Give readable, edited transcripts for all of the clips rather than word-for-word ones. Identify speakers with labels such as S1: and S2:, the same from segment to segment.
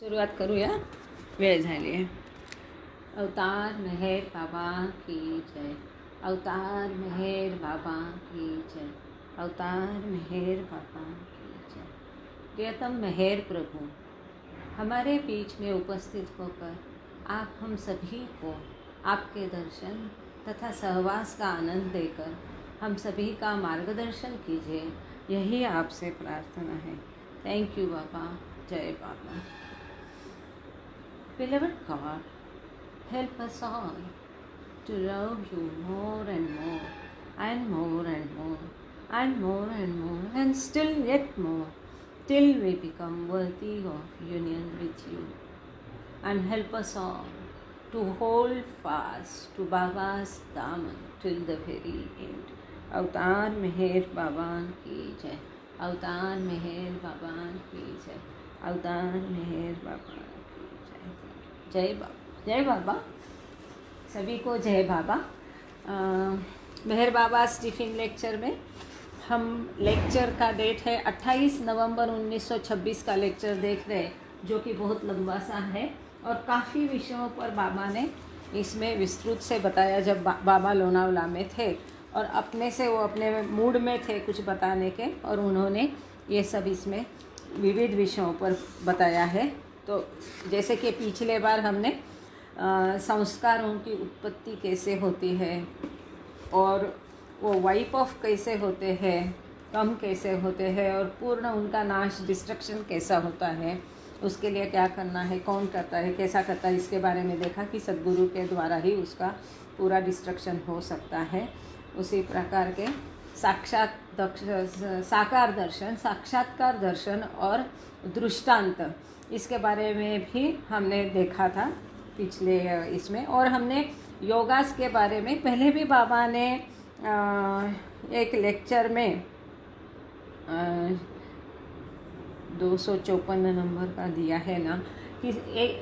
S1: सुरुवात करूया. वेळ झाली आहे. अवतार मेहेर बाबा की जय. अवतार मेहेर बाबा की जय. अवतार मेहेर बाबा की जय. प्रियतम मेहेर प्रभु, हमारे बीच में उपस्थित होकर आप हम सभी को आपके दर्शन तथा सहवास का आनंद देकर हम सभी का मार्गदर्शन कीजिए, यही आपसे प्रार्थना है. थैंक यू बाबा. जय बाबा. Beloved God, help us all to love you more and more and more and more and more and more and still yet more till we become worthy of union with you. And help us all to hold fast to Baba's daman till the very end. अवतार मेहेर बाबा की जय. अवतार मेहेर बाबा की जय. अवतार मेहेर बाबा. जय बाबा. जय बाबा. सभी को जय बाबा. मेहर बाबा टिफ़िन लेक्चर में हम लेक्चर का डेट है 28 नवंबर 1926 का लेक्चर देख रहे हैं, जो कि बहुत लंबा सा है और काफ़ी विषयों पर बाबा ने इसमें विस्तृत से बताया. जब बाबा लोनावला में थे और अपने से वो अपने मूड में थे कुछ बताने के, और उन्होंने ये सब इसमें विविध विषयों पर बताया है. तो जैसे कि पिछले बार हमने संस्कारों की उत्पत्ति कैसे होती है और वो वाइप ऑफ कैसे होते हैं, कम कैसे होते हैं और पूर्ण उनका नाश डिस्ट्रक्शन कैसा होता है, उसके लिए क्या करना है, कौन करता है, कैसा करता है, इसके बारे में देखा कि सद्गुरु के द्वारा ही उसका पूरा डिस्ट्रक्शन हो सकता है. उसी प्रकार के साकार दर्शन, साक्षात्कार दर्शन और दृष्टांत, इसके बारे में भी हमने देखा था पिछले इसमें. और हमने योगास के बारे में पहले भी बाबा ने एक लेक्चर में 254 नंबर का दिया है ना, कि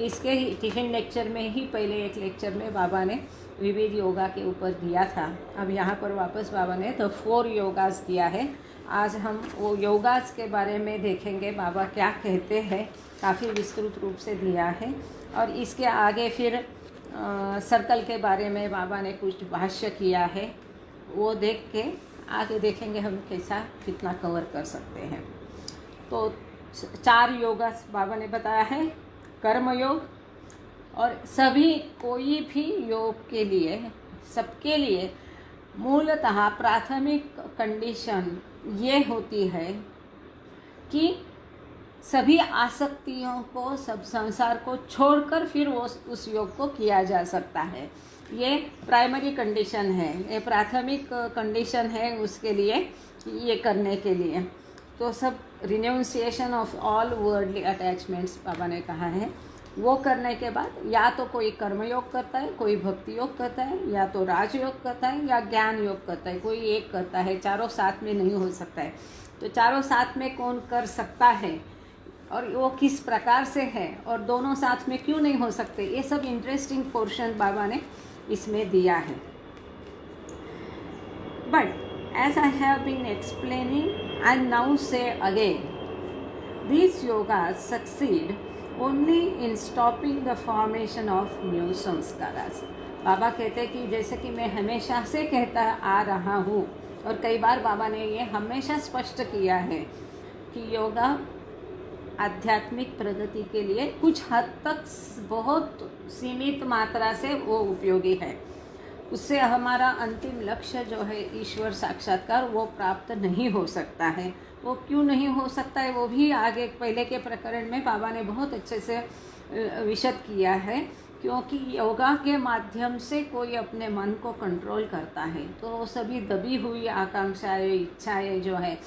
S1: इसके ही टिफ़िन लेक्चर में ही पहले एक लेक्चर में बाबा ने विविध योगा के ऊपर दिया था. अब यहाँ पर वापस बाबा ने तो 4 योगास दिया है. आज हम वो योगास के बारे में देखेंगे बाबा क्या कहते हैं. काफ़ी विस्तृत रूप से दिया है. और इसके आगे फिर सर्कल के बारे में बाबा ने कुछ भाष्य किया है, वो देख के आगे देखेंगे हम कैसा कितना कवर कर सकते हैं. तो 4 योगा बाबा ने बताया है. कर्म योग, और सभी कोई भी योग के लिए, सबके लिए मूलतः प्राथमिक कंडीशन ये होती है कि सभी आसक्तियों को, सब संसार को छोड़कर फिर वो उस योग को किया जा सकता है. ये प्राइमरी कंडीशन है, ये प्राथमिक कंडीशन है उसके लिए, ये करने के लिए. तो सब रिन्यूंसिएशन ऑफ ऑल वर्ल्डली अटैचमेंट्स बाबा ने कहा है. वो करने के बाद या तो कोई कर्मयोग करता है, कोई भक्ति योग करता है, या तो राजयोग करता है, या ज्ञान योग करता है. कोई एक करता है, चारों साथ में नहीं हो सकता है. तो चारों साथ में कौन कर सकता है और वो किस प्रकार से है और दोनों साथ में क्यों नहीं हो सकते, ये सब इंटरेस्टिंग पोर्शन बाबा ने इसमें दिया है. But as I have been explaining and now say again, these yogas succeed only in stopping the formation of new sanskaras. बाबा कहते हैं कि जैसे कि मैं हमेशा से कहता आ रहा हूँ, और कई बार बाबा ने ये हमेशा स्पष्ट किया है कि योगा आध्यात्मिक प्रगति के लिए कुछ हद तक बहुत सीमित मात्रा से वो उपयोगी है. उससे हमारा अंतिम लक्ष्य जो है ईश्वर साक्षात्कार, वो प्राप्त नहीं हो सकता है. वो क्यों नहीं हो सकता है वो भी आगे पहले के प्रकरण में बाबा ने बहुत अच्छे से विशद किया है. क्योंकि योगा के माध्यम से कोई अपने मन को कंट्रोल करता है, तो सभी दबी हुई आकांक्षाएं, इच्छाएं जो है,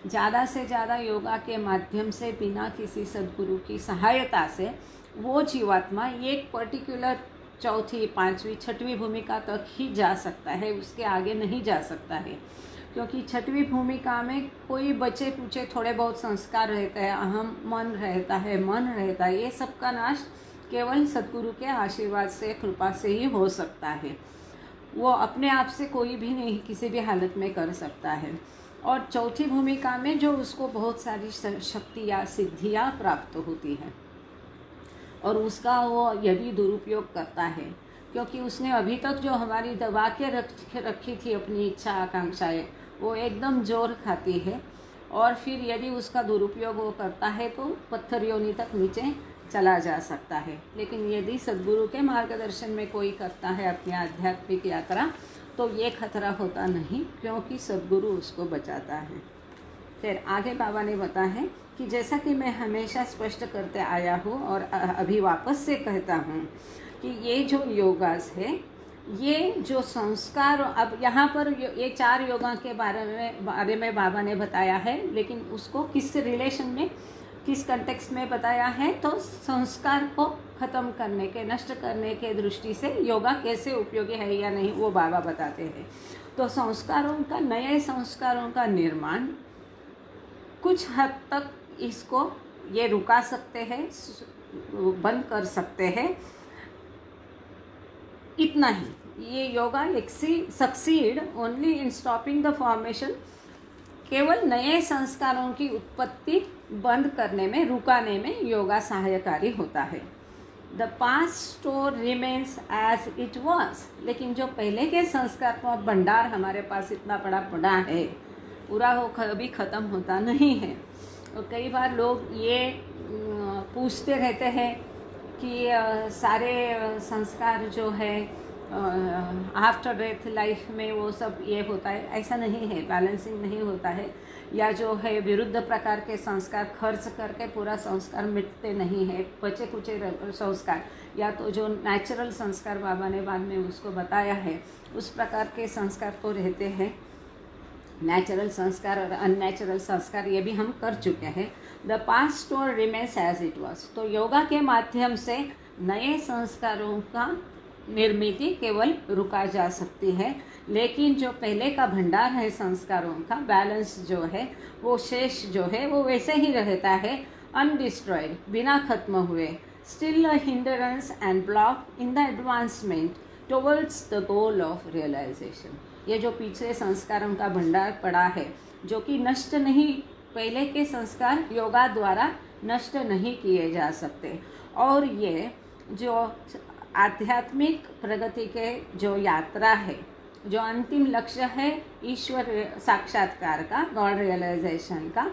S1: ज़्यादा से ज़्यादा योगा के माध्यम से बिना किसी सद्गुरु की सहायता से वो जीवात्मा एक पर्टिकुलर चौथी, 5वीं, 6वीं भूमिका तक ही जा सकता है, उसके आगे नहीं जा सकता है. क्योंकि 6वीं भूमिका में कोई बचे कुचे थोड़े बहुत संस्कार रहते हैं, अहम मन रहता है, मन रहता है, ये सब का नाश केवल सद्गुरु के आशीर्वाद से, कृपा से ही हो सकता है. वो अपने आप से कोई भी नहीं किसी भी हालत में कर सकता है. और चौथी भूमिका में जो उसको बहुत सारी शक्तियाँ, सिद्धियाँ प्राप्त होती हैं. और उसका वो यदि दुरुपयोग करता है, क्योंकि उसने अभी तक जो हमारी दबा के रखी थी अपनी इच्छा आकांक्षाएं, वो एकदम जोर खाती है, और फिर यदि उसका दुरुपयोग वो करता है तो पत्थर योनि तक नीचे चला जा सकता है। लेकिन यदि सद्गुरु के मार्गदर्शन में कोई करता है अपनी आध्यात्मिक यात्रा, तो ये खतरा होता नहीं, क्योंकि सद्गुरु उसको बचाता है। फिर आगे बाबा ने बताया है कि जैसा कि मैं हमेशा स्पष्ट करते आया हूँ और अभी वापस से कहता हूँ कि ये जो योगास है, ये जो संस्कार, अब यहाँ पर ये 4 योगा के बारे में बाबा ने बताया है, लेकिन उसको किस रिलेशन में, किस कंटेक्स्ट में बताया है, तो संस्कार को ख़त्म करने के, नष्ट करने के दृष्टि से योगा कैसे उपयोगी है या नहीं, वो बाबा बताते हैं। तो संस्कारों का, नए संस्कारों का निर्माण कुछ हद तक इसको ये रुका सकते हैं, बंद कर सकते हैं, इतना ही। ये yoga succeed only in stopping the formation, केवल नए संस्कारों की उत्पत्ति बंद करने में, रुकाने में योगा सहायकारी होता है। The past store remains as it was, लेकिन जो पहले के संस्कार का भंडार हमारे पास इतना बड़ा पड़ा है, पूरा वो कभी ख़त्म होता नहीं है। और कई बार लोग ये पूछते रहते हैं कि सारे संस्कार जो है आफ्टर डेथ लाइफ में वो सब ये होता है, ऐसा नहीं है, बैलेंसिंग नहीं होता है। या जो है विरुद्ध प्रकार के संस्कार खर्च करके पूरा संस्कार मिटते नहीं है, बचे कुचे संस्कार, या तो जो नेचुरल संस्कार बाबा ने बाद में उसको बताया है, उस प्रकार के संस्कार तो रहते हैं। नेचुरल संस्कार और अननेचुरल संस्कार ये भी हम कर चुके हैं। The past store remains as it was, तो योगा के माध्यम से नए संस्कारों का निर्मिति केवल रुका जा सकती है, लेकिन जो पहले का भंडार है संस्कारों का, बैलेंस जो है, वो शेष जो है वो वैसे ही रहता है, अनडिस्ट्रॉयड, बिना खत्म हुए। Still a hindrance and block in the advancement towards the goal of realization. ये जो पीछे संस्कारों का भंडार पड़ा है, जो कि नष्ट नहीं, पहले के संस्कार योगा द्वारा नष्ट नहीं किए जा सकते, और ये जो आध्यात्मिक प्रगति के जो यात्रा है, जो अंतिम लक्ष्य है ईश्वर साक्षात्कार का, गॉड रियलाइजेशन का,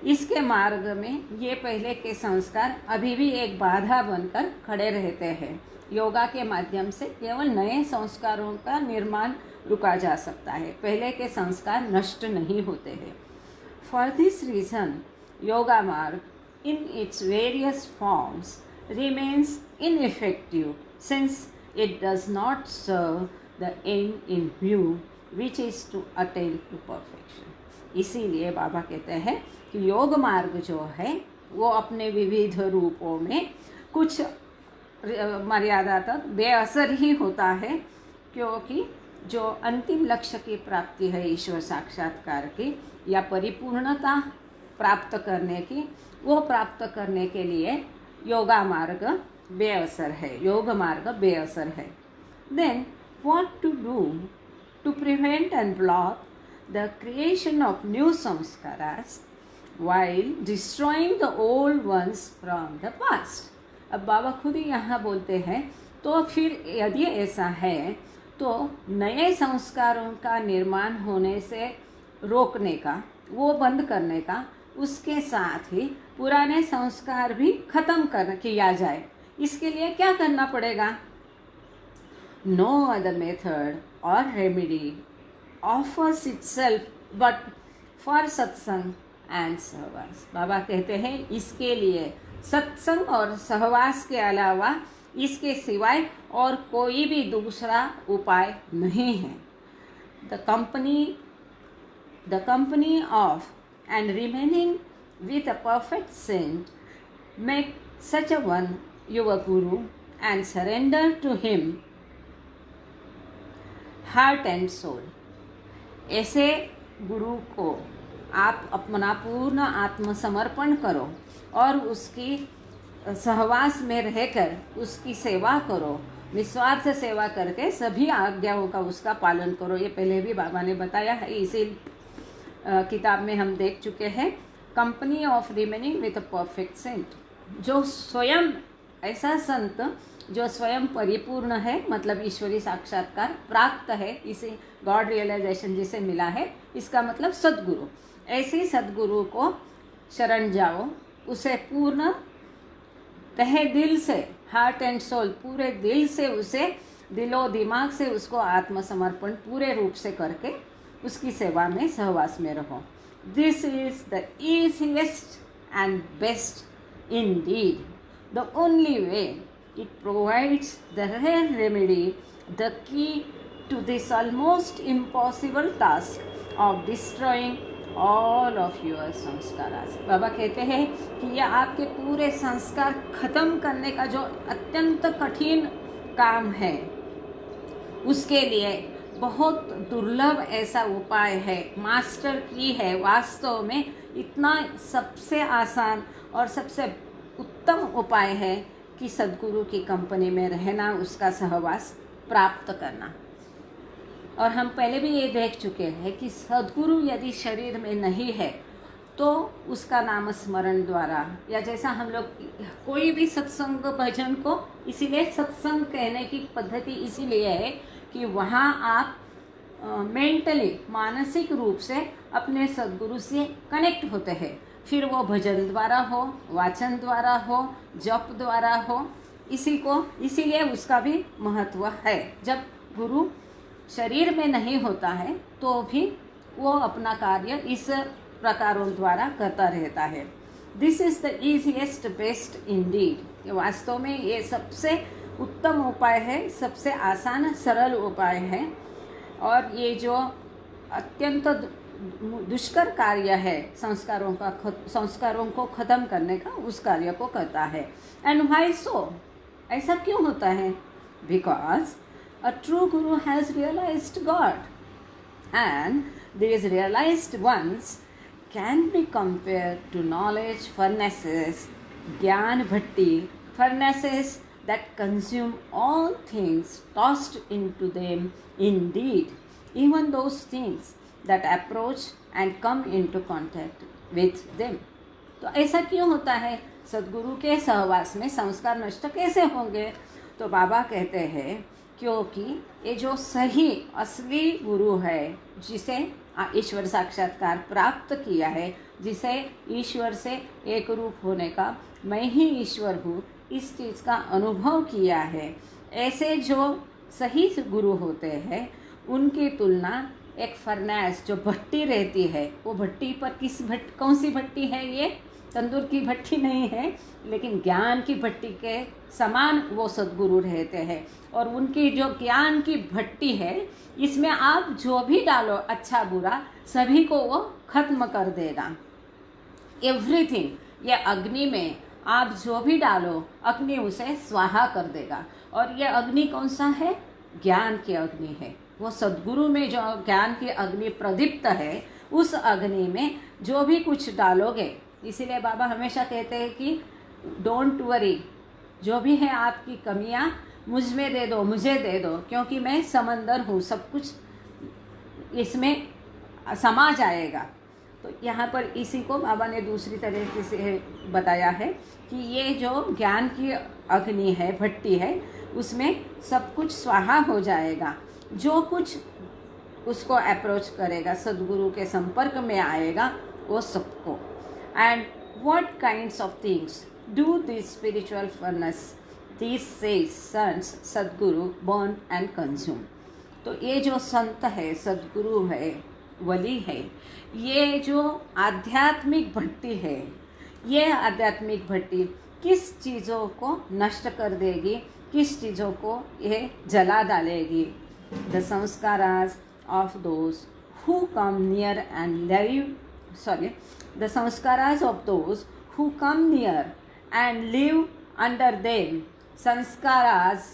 S1: इसके मार्ग में ये पहले के संस्कार अभी भी एक बाधा बनकर खड़े रहते हैं। योगा के माध्यम से केवल नए संस्कारों का निर्माण रुका जा सकता है, पहले के संस्कार नष्ट नहीं होते हैं। फॉर दिस रीज़न योगा मार्ग in its various forms remains ineffective, since it does not serve the end in view, which is to attain to perfection. इसीलिए बाबा कहते हैं कि योग मार्ग जो है वो अपने विविध रूपों में कुछ मर्यादा तक बेअसर ही होता है, क्योंकि जो अंतिम लक्ष्य की प्राप्ति है ईश्वर साक्षात्कार की या परिपूर्णता प्राप्त करने की, वो प्राप्त करने के लिए योगा मार्ग बेअसर है, योग मार्ग बेअसर है। Then what to do to prevent and block the creation of new sanskaras while destroying the old ones from the past। अब बाबा खुद ही यहाँ बोलते हैं, तो फिर यदि ऐसा है तो नए संस्कारों का निर्माण होने से रोकने का, वो बंद करने का, उसके साथ ही पुराने संस्कार भी खत्म किया जाए। इसके लिए क्या करना पड़ेगा? नो अदर मेथड और remedy offers itself but for सत्संग एंड सहवास। बाबा कहते हैं इसके लिए सत्संग और सहवास के अलावा, इसके सिवाय और कोई भी दूसरा उपाय नहीं है। The company of and remaining with a perfect saint, make such a one your guru and surrender to him heart and soul। ऐसे गुरु को आप अपना पूर्ण आत्मसमर्पण करो और उसकी सहवास में रहकर उसकी सेवा करो, निस्वार्थ सेवा करके सभी आज्ञाओं का उसका पालन करो। ये पहले भी बाबा ने बताया है, इसी किताब में हम देख चुके हैं। Company of remaining with a perfect saint, जो स्वयं ऐसा संत जो स्वयं परिपूर्ण है, मतलब ईश्वरी साक्षात्कार प्राप्त है, इसे गॉड रियलाइजेशन जिसे मिला है, इसका मतलब सद्गुरु। ऐसे सद्गुरु को शरण जाओ, उसे पूर्ण तहे दिल से, हार्ट एंड सोल, पूरे दिल से उसे, दिलो दिमाग से उसको आत्मसमर्पण पूरे रूप से करके उसकी सेवा में, सहवास में रहो। This is the easiest and best indeed, the only way. It provides the rare remedy, the key to this almost impossible task of destroying all of your samskaras. बाबा कहते हैं कि यह आपके पूरे संस्कार खत्म करने का जो अत्यंत कठिन काम है, उसके लिए बहुत दुर्लभ ऐसा उपाय है, मास्टर की है। वास्तव में इतना सबसे आसान और सबसे उत्तम उपाय है कि सद्गुरु की कंपनी में रहना, उसका सहवास प्राप्त करना। और हम पहले भी ये देख चुके हैं कि सद्गुरु यदि शरीर में नहीं है तो उसका नाम स्मरण द्वारा, या जैसा हम लोग कोई भी सत्संग भजन को, इसीलिए सत्संग कहने की पद्धति इसीलिए है कि वहाँ आप मेंटली, मानसिक रूप से अपने सद्गुरु से कनेक्ट होते हैं। फिर वो भजन द्वारा हो, वाचन द्वारा हो, जप द्वारा हो, इसीलिए उसका भी महत्व है। जब गुरु शरीर में नहीं होता है तो भी वो अपना कार्य इस प्रकारों द्वारा करता रहता है। This is the easiest best Indeed. वास्तव में ये सबसे उत्तम उपाय है, सबसे आसान सरल उपाय है, और ये जो अत्यंत दुष्कर कार्य है संस्कारों को ख़त्म करने का, उस कार्य को करता है। And why so? ऐसा क्यों होता है? Because a true guru has realized God, and these realized ones can be compared to knowledge furnaces, Gyan Bhatti, furnaces that consume all things tossed into them, indeed, even those things that approach and come into contact with them. तो ऐसा क्यों होता है? सद्गुरु के सहवास में संस्कार नष्ट कैसे होंगे? तो बाबा कहते हैं क्योंकि ये जो सही असली गुरु है, जिसे ईश्वर साक्षात्कार प्राप्त किया है, जिसे ईश्वर से एक रूप होने का, मैं ही ईश्वर हूँ, इस चीज़ का अनुभव किया है, ऐसे जो सही गुरु होते हैं उनकी तुलना एक फर्नेस जो भट्टी रहती है, वो भट्टी पर कौन सी भट्टी है? ये तंदूर की भट्टी नहीं है, लेकिन ज्ञान की भट्टी के समान वो सद्गुरु रहते हैं। और उनकी जो ज्ञान की भट्टी है, इसमें आप जो भी डालो, अच्छा बुरा, सभी को वो खत्म कर देगा। एवरीथिंग, ये अग्नि में आप जो भी डालो, अग्नि उसे स्वाहा कर देगा। और ये अग्नि कौन सा है? ज्ञान की अग्नि है। वो सद्गुरु में जो ज्ञान की अग्नि प्रदीप्त है, उस अग्नि में जो भी कुछ डालोगे, इसीलिए बाबा हमेशा कहते हैं कि डोंट वरी, जो भी है आपकी कमियां मुझ में दे दो, मुझे दे दो, क्योंकि मैं समंदर हूँ, सब कुछ इसमें समा जाएगा। तो यहाँ पर इसी को बाबा ने दूसरी तरीके से बताया है कि ये जो ज्ञान की अग्नि है, भट्टी है, उसमें सब कुछ स्वाहा हो जाएगा। जो कुछ उसको अप्रोच करेगा, सद्गुरु के संपर्क में आएगा, वो सबको। And what kinds of things do this spiritual furnace, this sage sons Sadguru burn and consume. तो ये जो संत है, सद्गुरु है, वली है, ये जो आध्यात्मिक भट्टी है, ये आध्यात्मिक भट्टी किस चीज़ों को नष्ट कर देगी, किस चीज़ों को ये जला डालेगी? The sanskaras of those who come near and live, the sanskaras of those who come near and live under them, sanskaras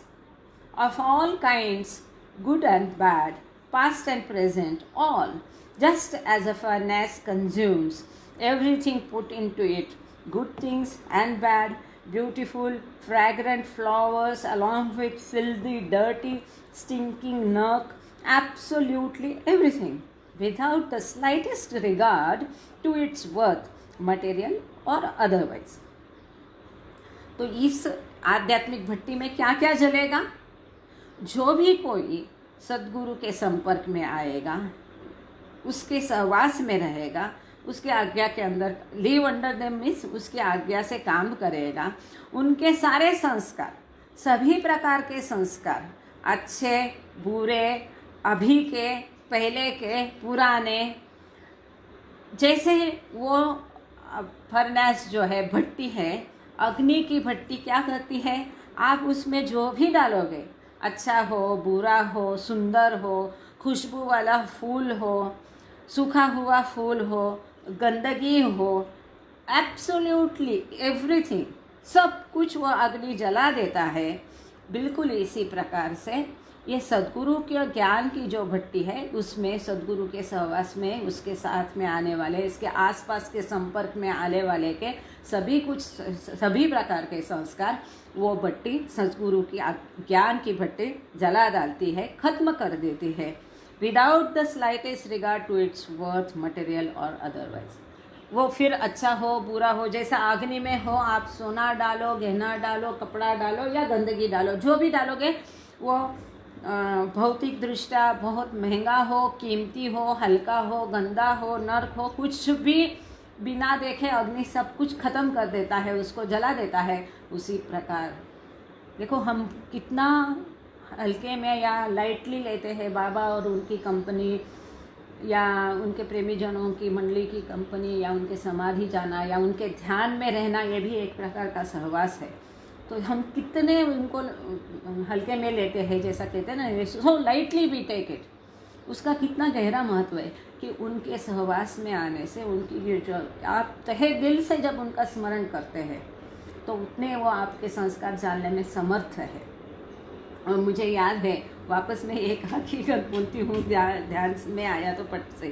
S1: of all kinds, good and bad, past and present, all, just as a furnace consumes everything put into it, good things and bad, beautiful, fragrant flowers along with filthy, dirty, stinking muck, absolutely everything, without the slightest regard to its worth, material or otherwise. तो इस आध्यात्मिक भट्टी में क्या क्या जलेगा? जो भी कोई सद्गुरु के संपर्क में आएगा, उसके सहवास में रहेगा, उसके आज्ञा के अंदर लिव अंडर देम मीन्स उसकी आज्ञा से काम करेगा, उनके सारे संस्कार, सभी प्रकार के संस्कार, अच्छे बुरे, अभी के, पहले के, पुराने, जैसे वो फर्नेस जो है, भट्टी है, अग्नि की भट्टी क्या करती है, आप उसमें जो भी डालोगे, अच्छा हो, बुरा हो, सुंदर हो, खुशबू वाला फूल हो, सूखा हुआ फूल हो, गंदगी हो, एब्सोल्युटली एवरीथिंग, सब कुछ वो अग्नि जला देता है। बिल्कुल इसी प्रकार से ये सद्गुरु के ज्ञान की जो भट्टी है, उसमें सद्गुरु के सहवास में, उसके साथ में आने वाले, इसके आसपास के संपर्क में आने वाले के सभी प्रकार के संस्कार वो भट्टी, सद्गुरु की ज्ञान की भट्टी जला डालती है, खत्म कर देती है, without the slightest regard to its worth material और अदरवाइज। वो फिर अच्छा हो बुरा हो, जैसा अग्नि में हो, आप सोना डालो, गहना डालो, कपड़ा डालो या गंदगी डालो, जो भी डालोगे वो भौतिक दृष्टया बहुत महंगा हो, कीमती हो, हल्का हो, गंदा हो, नर्क हो, कुछ भी बिना देखे अग्नि सब कुछ खत्म कर देता है, उसको जला देता है। उसी प्रकार देखो हम कितना हल्के में या लाइटली लेते हैं बाबा और उनकी कंपनी, या उनके प्रेमीजनों की मंडली की कंपनी, या उनके समाधि जाना, या उनके ध्यान में रहना, ये भी एक प्रकार का सहवास है। तो हम कितने उनको हल्के में लेते हैं, जैसा कहते हैं ना, so lightly we take it. उसका कितना गहरा महत्व है कि उनके सहवास में आने से, उनकी जो आप तहे दिल से जब उनका स्मरण करते हैं तो उतने वो आपके संस्कार जानने में समर्थ है। और मुझे याद है, वापस में एक हकीकत बोलती हूँ, ध्यान में आया तो पट से,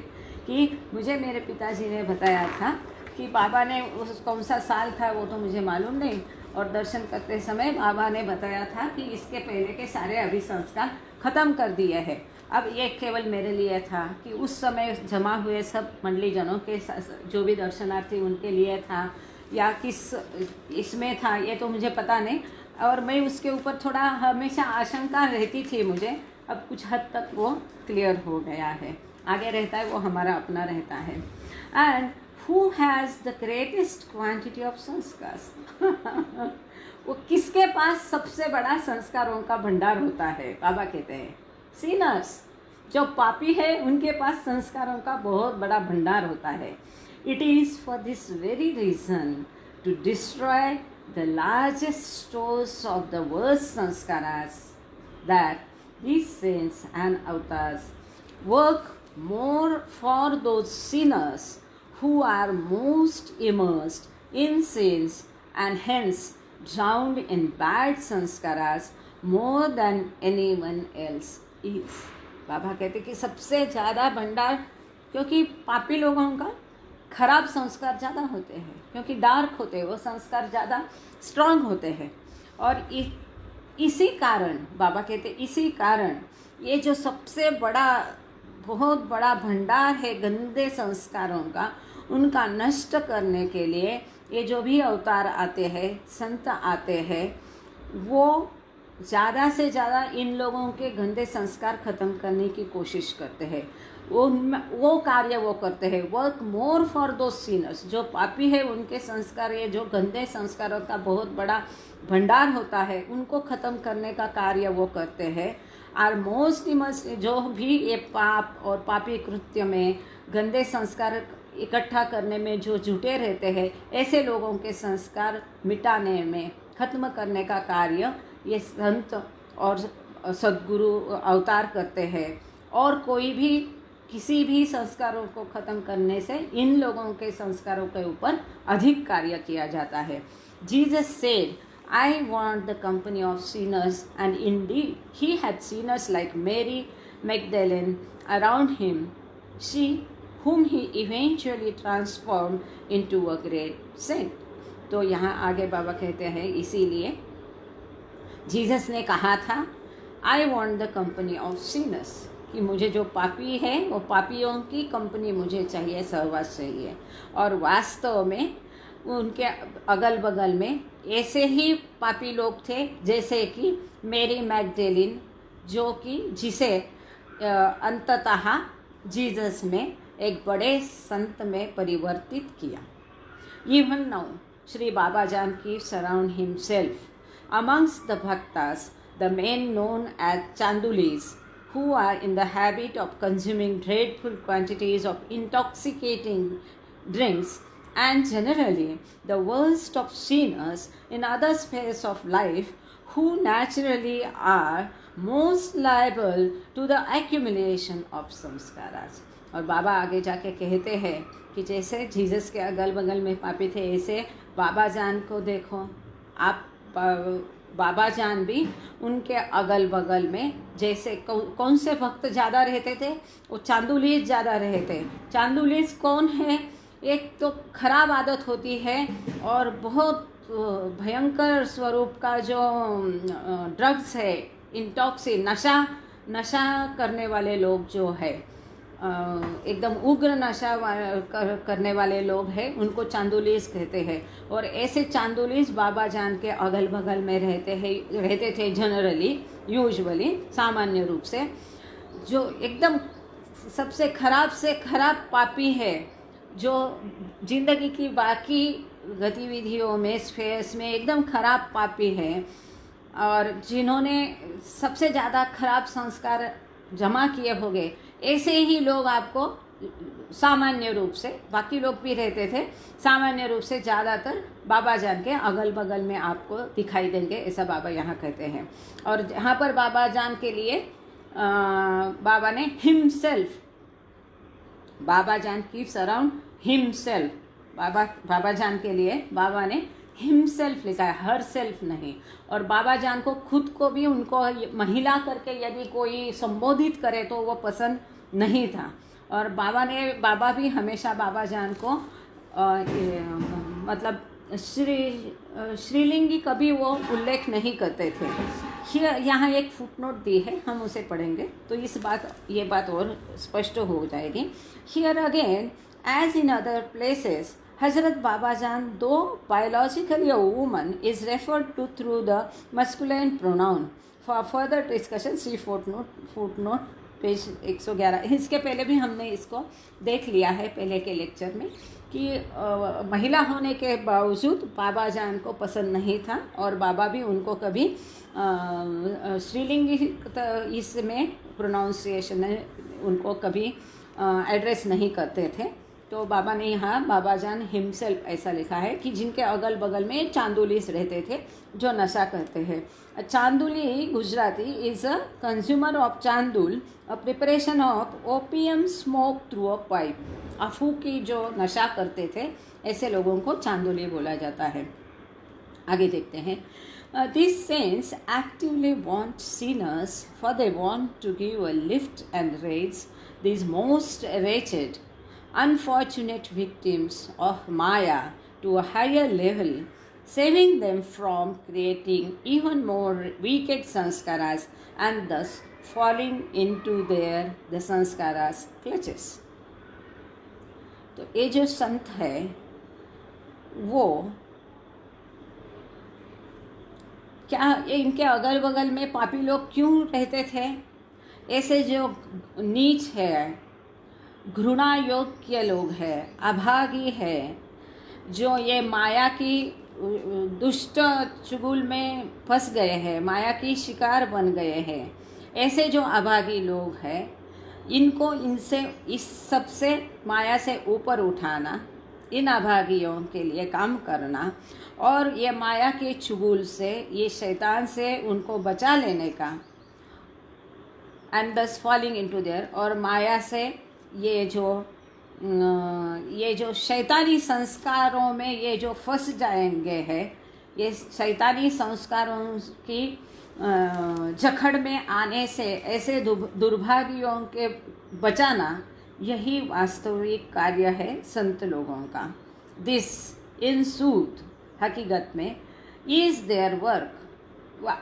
S1: कि मुझे मेरे पिताजी ने बताया था कि बाबा ने, उस कौन सा साल था वो तो मुझे मालूम नहीं, और दर्शन करते समय बाबा ने बताया था कि इसके पहले के सारे अभिसंस्कार ख़त्म कर दिए हैं। अब ये केवल मेरे लिए था कि उस समय जमा हुए सब मंडली जनों के जो भी दर्शनार्थी उनके लिए था, या किस इसमें था ये तो मुझे पता नहीं, और मैं उसके ऊपर थोड़ा हमेशा आशंका रहती थी मुझे। अब कुछ हद तक वो क्लियर हो गया है, आगे रहता है वो हमारा अपना रहता है। And who has the greatest quantity of sanskaras वो किसके पास सबसे बड़ा संस्कारों का भंडार होता है? बाबा कहते हैं सिनर्स, जो पापी है उनके पास संस्कारों का बहुत बड़ा भंडार होता है। It is for this very reason to destroy the largest stores of the worst sanskaras that these saints and avatars work more for those sinners who are most immersed in sins and hence drowned in bad sanskaras more than anyone else is। बाबा कहते कि सबसे ज़्यादा भंडार, क्योंकि पापी लोगों का खराब संस्कार ज़्यादा होते हैं, क्योंकि डार्क होते हैं वो संस्कार, ज़्यादा स्ट्रांग होते हैं। और इसी कारण बाबा कहते इसी कारण ये जो सबसे बड़ा, बहुत बड़ा भंडार है गंदे संस्कारों का, उनका नष्ट करने के लिए ये जो भी अवतार आते हैं, संत आते हैं, वो ज़्यादा से ज़्यादा इन लोगों के गंदे संस्कार ख़त्म करने की कोशिश करते हैं। वो कार्य वो करते हैं, वर्क मोर फॉर दो सिनर्स, जो पापी है उनके संस्कार, ये जो गंदे संस्कारों का बहुत बड़ा भंडार होता है, उनको ख़त्म करने का कार्य वो करते हैं। आर मोस्ट इमर्स, जो भी ये पाप और पापी कृत्य में, गंदे संस्कार इकट्ठा करने में जो जुटे रहते हैं, ऐसे लोगों के संस्कार मिटाने में, ख़त्म करने का कार्य ये संत और सद्गुरु अवतार करते हैं। और कोई भी किसी भी संस्कारों को ख़त्म करने से इन लोगों के संस्कारों के ऊपर अधिक कार्य किया जाता है। Jesus said, I want the company of sinners, and indeed he had sinners like Mary Magdalene around him, she whom he eventually transformed into a great saint। तो यहाँ आगे बाबा कहते हैं, इसीलिए जीसस ने कहा था I want the company of sinners, कि मुझे जो पापी है वो पापियों की कंपनी मुझे चाहिए, सहवास चाहिए। और वास्तव में उनके अगल बगल में ऐसे ही पापी लोग थे, जैसे कि मेरी मैगडेलिन, जो कि जिसे अंततः जीसस में एक बड़े संत में परिवर्तित किया। Even now, Sri Baba Jan keeps around himself amongst the bhaktas the men known as chandulis, who are in the habit of consuming dreadful quantities of intoxicating drinks, and generally the worst of sinners in other spheres of life, who naturally are most liable to the accumulation of samskaras. और बाबा आगे जाके कहते हैं कि जैसे Jesus के अगल बगल में पापी थे, ऐसे बाबा जान को देखो आप। बाबा जान भी उनके अगल बगल में जैसे कौन से भक्त ज़्यादा रहते थे, वो चांदुलीस ज़्यादा रहते। चांदुलीस कौन है? एक तो खराब आदत होती है और बहुत भयंकर स्वरूप का जो ड्रग्स है, इंटॉक्सी, नशा करने वाले लोग जो है, एकदम उग्र नशा करने वाले लोग हैं, उनको चांदुलीस कहते हैं। और ऐसे चांदुलीस बाबा जान के अगल बगल में रहते थे जनरली, यूजुअली, सामान्य रूप से। जो एकदम सबसे खराब से खराब पापी है, जो जिंदगी की बाकी गतिविधियों में, स्फेयर्स में एकदम खराब पापी है, और जिन्होंने सबसे ज़्यादा खराब संस्कार जमा किए होंगे, ऐसे ही लोग आपको सामान्य रूप से, बाकी लोग भी रहते थे, सामान्य रूप से ज़्यादातर बाबा जान के अगल बगल में आपको दिखाई देंगे, ऐसा बाबा यहाँ कहते हैं। और यहाँ पर बाबा जान के लिए बाबा ने हिमसेल्फ, बाबा जान कीप्स अराउंड हिमसेल्फ, बाबा जान के लिए बाबा ने हिमसेल्फ लिखा है, हर सेल्फ नहीं। और बाबा जान को खुद को भी, उनको महिला करके यदि कोई संबोधित करे तो वो पसंद नहीं था। और बाबा भी हमेशा बाबा जान को मतलब श्रीलिंगी कभी वो उल्लेख नहीं करते थे। यहाँ एक फुटनोट दी है, हम उसे पढ़ेंगे तो ये बात और स्पष्ट हो जाएगी। Here again, as in other places, Hazrat Baba Jan, though biologically a woman, is referred to through the masculine pronoun. For further discussion, see footnote page 111। इसके पहले भी हमने इसको देख लिया है पहले के लेक्चर में कि महिला होने के बावजूद बाबा जान को पसंद नहीं था, और बाबा भी उनको कभी श्रीलिंगी इसमें प्रोनाउंसिएशन उनको कभी एड्रेस नहीं करते थे। तो बाबा ने यहाँ बाबा जान हिमसेल्फ ऐसा लिखा है कि जिनके अगल बगल में चांदुलीस रहते थे जो नशा करते हैं। Chanduli Gujarati is a consumer of chandul, a preparation of opium smoke through a pipe. अफू की जो नशा करते थे, ऐसे लोगों को चांदुली बोला जाता है। आगे देखते हैं। This sense actively want sinners, for they want to give a lift and raise these most wretched unfortunate victims of Maya to a higher level, saving them from creating even more wicked sanskaras and thus falling into the sanskaras clutches. तो ये जो संत है वो क्या, इनके अगल बगल में पापी लोग क्यों रहते थे? ऐसे जो नीच है, घृणा योग्य लोग हैं, अभागी है, जो ये माया की दुष्ट चुगुल में फंस गए हैं, माया की शिकार बन गए हैं, ऐसे जो अभागी लोग हैं, इनको इनसे इस सब से माया से ऊपर उठाना, इन अभागियों के लिए काम करना, और ये माया के चुगुल से, ये शैतान से उनको बचा लेने का, एंड दस फॉलिंग इनटू देयर, और माया से ये जो शैतानी संस्कारों में ये जो फंस जाएंगे हैं, ये शैतानी संस्कारों की जखड़ में आने से ऐसे दुर्भाग्यों के बचाना, यही वास्तविक कार्य है संत लोगों का। दिस इन सूद, हकीकत में, इज़ देयर वर्क,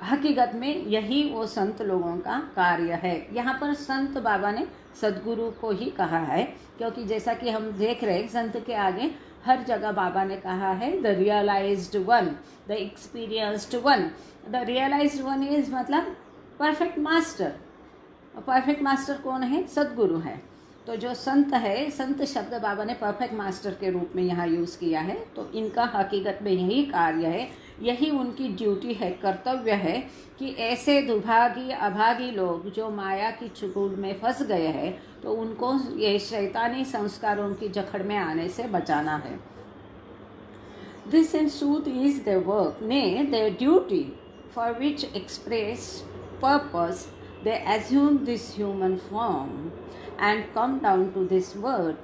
S1: हकीकत में यही वो संत लोगों का कार्य है। यहाँ पर संत बाबा ने सदगुरु को ही कहा है, क्योंकि जैसा कि हम देख रहे हैं संत के आगे हर जगह बाबा ने कहा है the realized one, the experienced one. The realized one is मतलब परफेक्ट मास्टर। परफेक्ट मास्टर कौन है? सद्गुरु है। तो जो संत है, संत शब्द बाबा ने परफेक्ट मास्टर के रूप में यहाँ यूज़ किया है। तो इनका हकीकत में यही कार्य है, यही उनकी ड्यूटी है, कर्तव्य है कि ऐसे दुर्भागी अभागी लोग जो माया की चुगुल में फंस गए हैं, तो उनको ये शैतानी संस्कारों की जकड़ में आने से बचाना है। This in Sood is their work, nay their duty, for which express purpose they assume this human form and come down to this world,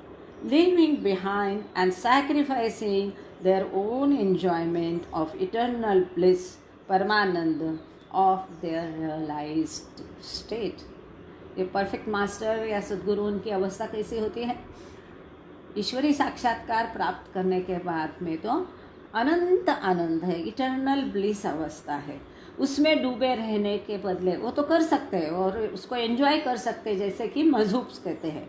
S1: leaving behind and sacrificing their own enjoyment of eternal bliss, Paramanand, of their realized state. ये perfect master या सद्गुरु उनकी अवस्था कैसी होती है? ईश्वरी साक्षात्कार प्राप्त करने के बाद में तो अनंत आनंद है, इटर्नल ब्लिस अवस्था है। उसमें डूबे रहने के बदले वो तो कर सकते हैं और उसको एंजॉय कर सकते हैं, जैसे कि मजहूब्स कहते हैं,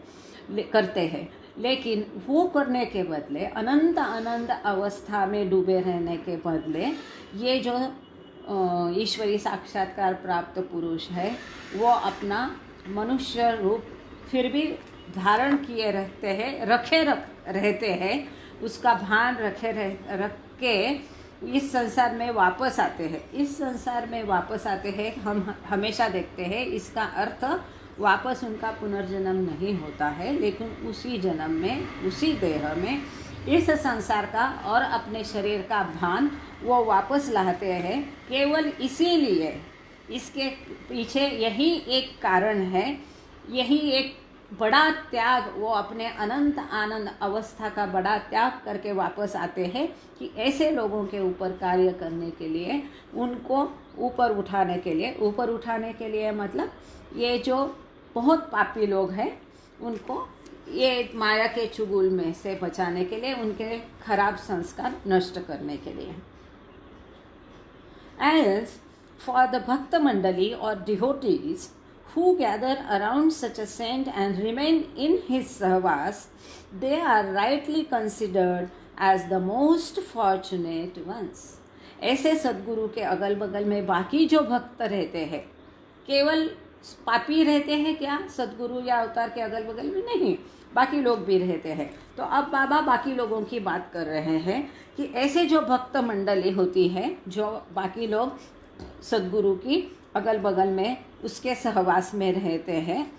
S1: करते हैं। लेकिन वो करने के बदले अनंत आनंद अवस्था में डूबे रहने के बदले ये जो ईश्वरी साक्षात्कार प्राप्त पुरुष है वो अपना मनुष्य रूप फिर भी धारण किए रहते हैं, रहते हैं, उसका भान रख के इस संसार में वापस आते हैं। इस संसार में वापस आते हैं, हम हमेशा देखते हैं इसका अर्थ वापस उनका पुनर्जन्म नहीं होता है, लेकिन उसी जन्म में, उसी देह में इस संसार का और अपने शरीर का भान वो वापस लाते हैं। केवल इसीलिए इसके पीछे यही एक कारण है, यही एक बड़ा त्याग, वो अपने अनंत आनंद अवस्था का बड़ा त्याग करके वापस आते हैं कि ऐसे लोगों के ऊपर कार्य करने के लिए, उनको ऊपर उठाने के लिए मतलब ये जो बहुत पापी लोग हैं उनको ये माया के चुगुल में से बचाने के लिए, उनके खराब संस्कार नष्ट करने के लिए। As for the Bhakta Mandali or devotees who gather around such a saint and remain in his sahvas, they are rightly considered as the most fortunate ones. ऐसे सद्गुरु के अगल बगल में बाकी जो भक्त रहते हैं, केवल पापी रहते हैं क्या? सद्गुरु या अवतार के अगल बगल में नहीं, बाकी लोग भी रहते हैं। तो अब बाबा बाकी लोगों की बात कर रहे हैं कि ऐसे जो भक्त मंडली होती है, जो बाकी लोग सद्गुरु की अगल बगल में उसके सहवास में रहते हैं,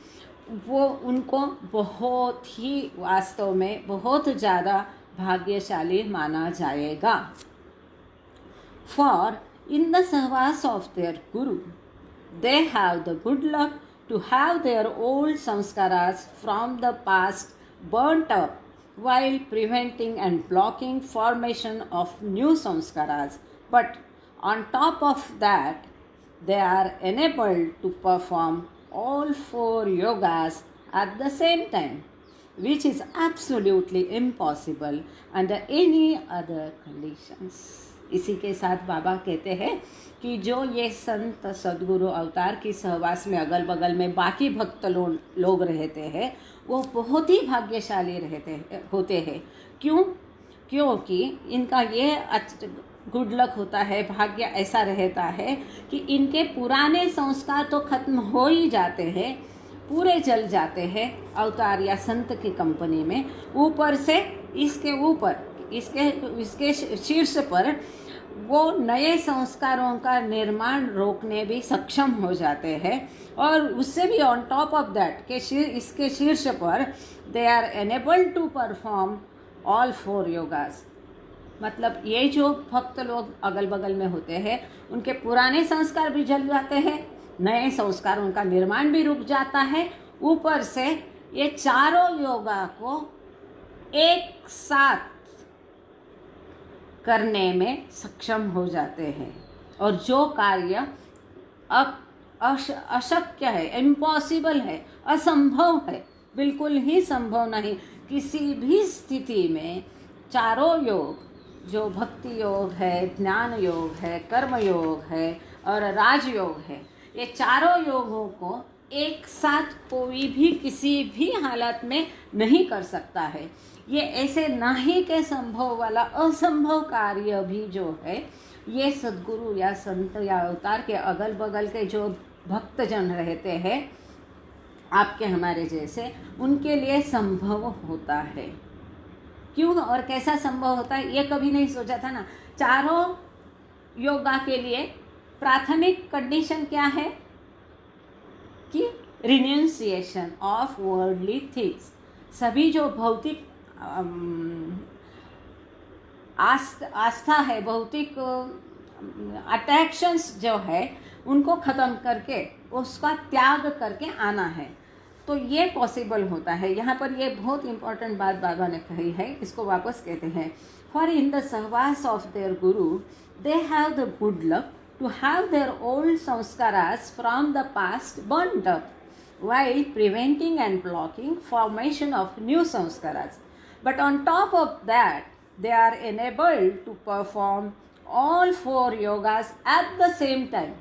S1: वो उनको बहुत ही वास्तव में बहुत ज़्यादा भाग्यशाली माना जाएगा। फॉर इन द सहवास of their Guru they have the good luck to have their old samskaras from the past burnt up while preventing and blocking formation of new samskaras. But on top of that, they are enabled to perform all 4 yogas at the same time, which is absolutely impossible under any other conditions. इसी के साथ बाबा कहते हैं कि जो ये संत सद्गुरु अवतार की सहवास में अगल बगल में बाकी भक्त लोग रहते हैं, वो बहुत ही भाग्यशाली होते हैं। क्यों? क्योंकि इनका ये गुड लक होता है, भाग्य ऐसा रहता है कि इनके पुराने संस्कार तो खत्म हो ही जाते हैं, पूरे जल जाते हैं अवतार या संत की कंपनी में। ऊपर से इसके शीर्ष पर वो नए संस्कारों का निर्माण रोकने भी सक्षम हो जाते हैं, और उससे भी ऑन टॉप ऑफ दैट के इसके शीर्ष पर they are enabled to perform all 4 yogas. मतलब ये जो भक्त लोग अगल बगल में होते हैं, उनके पुराने संस्कार भी जल जाते हैं, नए संस्कारों का निर्माण भी रुक जाता है, ऊपर से ये चारों योगा को एक साथ करने में सक्षम हो जाते हैं। और जो कार्य अशक्य है, इम्पॉसिबल है, असंभव है, बिल्कुल ही संभव नहीं, किसी भी स्थिति में चारों योग, जो भक्ति योग है, ज्ञान योग है, कर्म योग है और राजयोग है, ये चारों योगों को एक साथ कोई भी किसी भी हालत में नहीं कर सकता है। ये ऐसे नहीं के संभव वाला असंभव कार्य भी जो है, ये सद्गुरु या संत या अवतार के अगल बगल के जो भक्तजन रहते हैं, आपके हमारे जैसे, उनके लिए संभव होता है। क्यों और कैसा संभव होता है, ये कभी नहीं सोचा था ना। चारों योगा के लिए प्राथमिक कंडीशन क्या है कि रिन्यूंसिएशन ऑफ वर्ल्डली थिंग्स। सभी जो भौतिक आस्था है, भौतिक अट्रैक्शंस जो है, उनको ख़त्म करके उसका त्याग करके आना है। तो ये पॉसिबल होता है। यहाँ पर ये बहुत इंपॉर्टेंट बात बाबा ने कही है, इसको वापस कहते हैं, फॉर इन द सहवास of their Guru they have the good luck to have their old sanskaras from the past burnt up, while preventing and blocking formation of new sanskaras. But on top of that, they are enabled to perform all 4 yogas at the same time,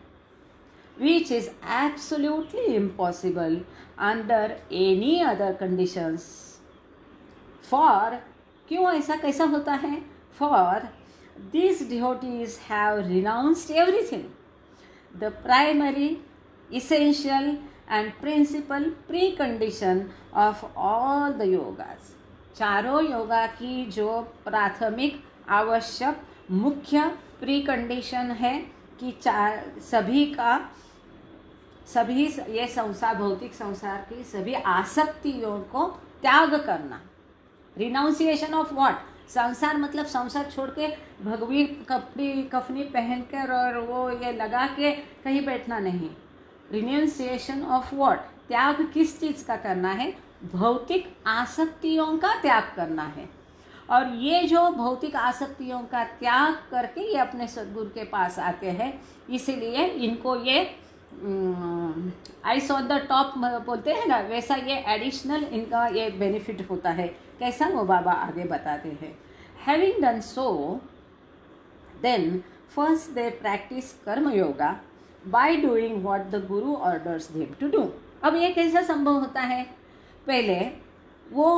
S1: which is absolutely impossible under any other conditions. For क्यों ऐसा कैसा होता है? For these devotees have renounced everything, the primary, essential and principal precondition of all the yogas. चारों योगा की जो प्राथमिक आवश्यक मुख्य प्रीकंडीशन है कि सभी ये संसार, भौतिक संसार की सभी आसक्तियों को त्याग करना। Renunciation of what? संसार मतलब संसार छोड़ के भगवी कफनी पहन कर और वो ये लगा के कहीं बैठना नहीं। रिन्यूंसिएशन ऑफ व्हाट? त्याग किस चीज़ का करना है? भौतिक आसक्तियों का त्याग करना है। और ये जो भौतिक आसक्तियों का त्याग करके ये अपने सद्गुरु के पास आते हैं, इसीलिए इनको ये आइस ऑन द टॉप बोलते हैं ना, वैसा ये एडिशनल इनका ये बेनिफिट होता है। कैसा, वो बाबा आगे बताते हैं। Having done so, then first they practise karma yoga by doing what the guru orders them to do. अब ये कैसा संभव होता है? पहले वो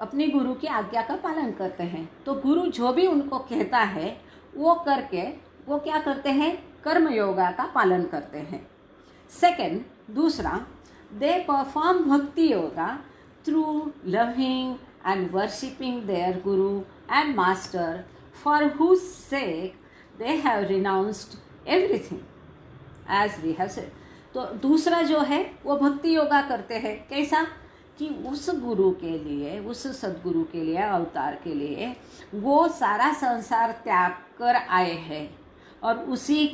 S1: अपने गुरु की आज्ञा का पालन करते हैं, तो गुरु जो भी उनको कहता है वो करके वो क्या करते हैं? कर्म योगा का पालन करते हैं। सेकंड, दूसरा, they perform bhakti yoga through loving and worshipping their guru and master, for whose sake they have renounced everything, as we have said. तो दूसरा जो है वो भक्ति योगा करते हैं। कैसा? कि उस गुरु के लिए, उस सद्गुरु के लिए, अवतार के लिए वो सारा संसार त्याग कर आए हैं और उसी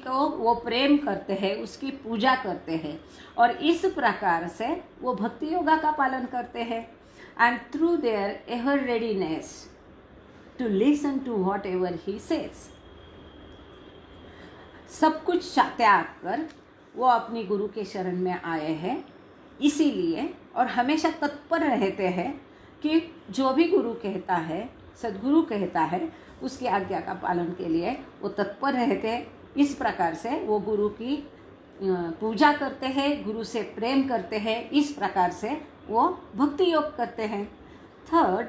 S1: को वो प्रेम करते हैं, उसकी पूजा करते हैं, और इस प्रकार से वो भक्ति योगा का पालन करते हैं। And through their ever readiness to listen to whatever he says, सब कुछ त्याग कर वो अपनी गुरु के शरण में आए हैं, इसीलिए और हमेशा तत्पर रहते हैं कि जो भी गुरु कहता है, सद्गुरु कहता है, उसकी आज्ञा का पालन के लिए वो तत्पर रहते हैं। इस प्रकार से वो गुरु की पूजा करते हैं, गुरु से प्रेम करते हैं, इस प्रकार से वो भक्ति योग करते हैं। Third,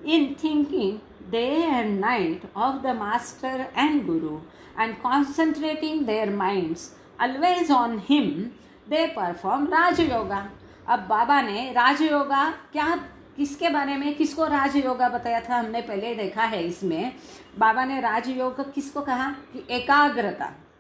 S1: in thinking day and night of the master and guru and concentrating their minds always on him, they perform rajayoga. अब बाबा ने राजयोगा क्या, किसके बारे में, किसको राजयोगा बताया था? हमने पहले देखा है। इसमें बाबा ने राजयोग किसको कहा? कि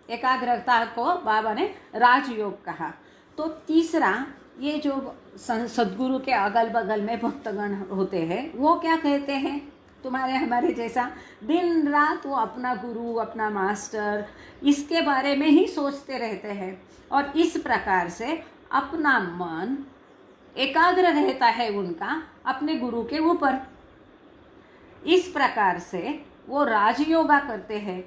S1: एकाग्रता को बाबा ने राजयोग कहा। तो तीसरा, ये जो सद्गुरु के अगल बगल में भक्तगण होते हैं, वो क्या कहते हैं? तुम्हारे हमारे जैसा दिन रात वो अपना गुरु, अपना मास्टर, इसके बारे में ही सोचते रहते हैं, और इस प्रकार से अपना मन एकाग्र रहता है उनका अपने गुरु के ऊपर। इस प्रकार से वो राजयोगा करते हैं।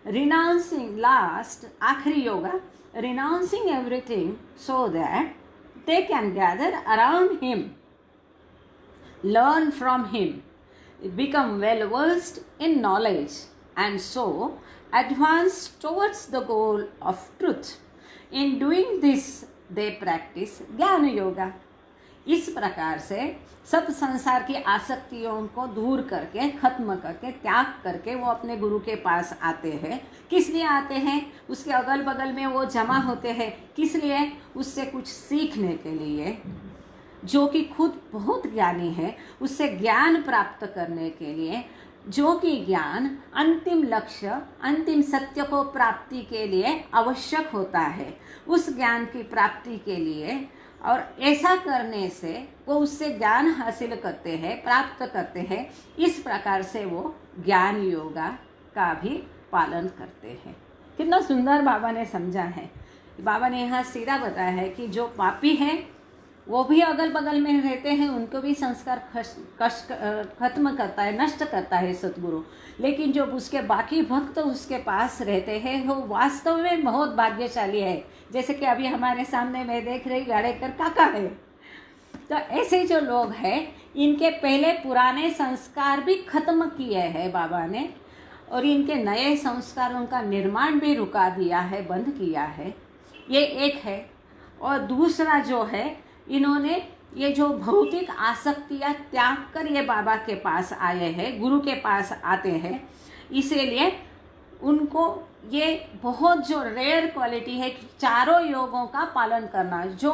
S1: रिनाउंसिंग, लास्ट आखिरी yoga, renouncing everything so that they can gather around him, learn from him, become well versed in knowledge, and so advance towards the goal of truth. In doing this, they practice ज्ञान योगा। इस प्रकार से सब संसार की आसक्तियों को दूर करके, खत्म करके, त्याग करके वो अपने गुरु के पास आते हैं। किस लिए आते हैं? उसके अगल बगल में वो जमा होते हैं। किस लिए? उससे कुछ सीखने के लिए। जो कि खुद बहुत ज्ञानी है, उससे ज्ञान प्राप्त करने के लिए, जो कि ज्ञान अंतिम लक्ष्य, अंतिम सत्य को प्राप्ति के लिए आवश्यक होता है। उस ज्ञान की प्राप्ति के लिए, और ऐसा करने से वो उससे ज्ञान हासिल करते हैं, प्राप्त करते हैं। इस प्रकार से वो ज्ञान योगा का भी पालन करते हैं। कितना सुंदर बाबा ने समझा है। बाबा ने यहाँ सीधा बताया है कि जो पापी हैं वो भी अगल बगल में रहते हैं, उनको भी संस्कार खत्म करता है, नष्ट करता है सद्गुरु। लेकिन जो उसके बाकी भक्त उसके पास रहते हैं वो वास्तव में बहुत भाग्यशाली है। जैसे कि अभी हमारे सामने मैं देख रही गाड़ेकर काका है। तो ऐसे जो लोग हैं, इनके पहले पुराने संस्कार भी खत्म किए हैं बाबा ने, और इनके नए संस्कारों का निर्माण भी रुका दिया है, बंद किया है। ये एक है। और दूसरा जो है, इन्होंने ये जो भौतिक आसक्तियाँ त्याग कर ये बाबा के पास आए हैं, गुरु के पास आते हैं। इसीलिए उनको ये बहुत जो रेयर क्वालिटी है, चारों योगों का पालन करना, जो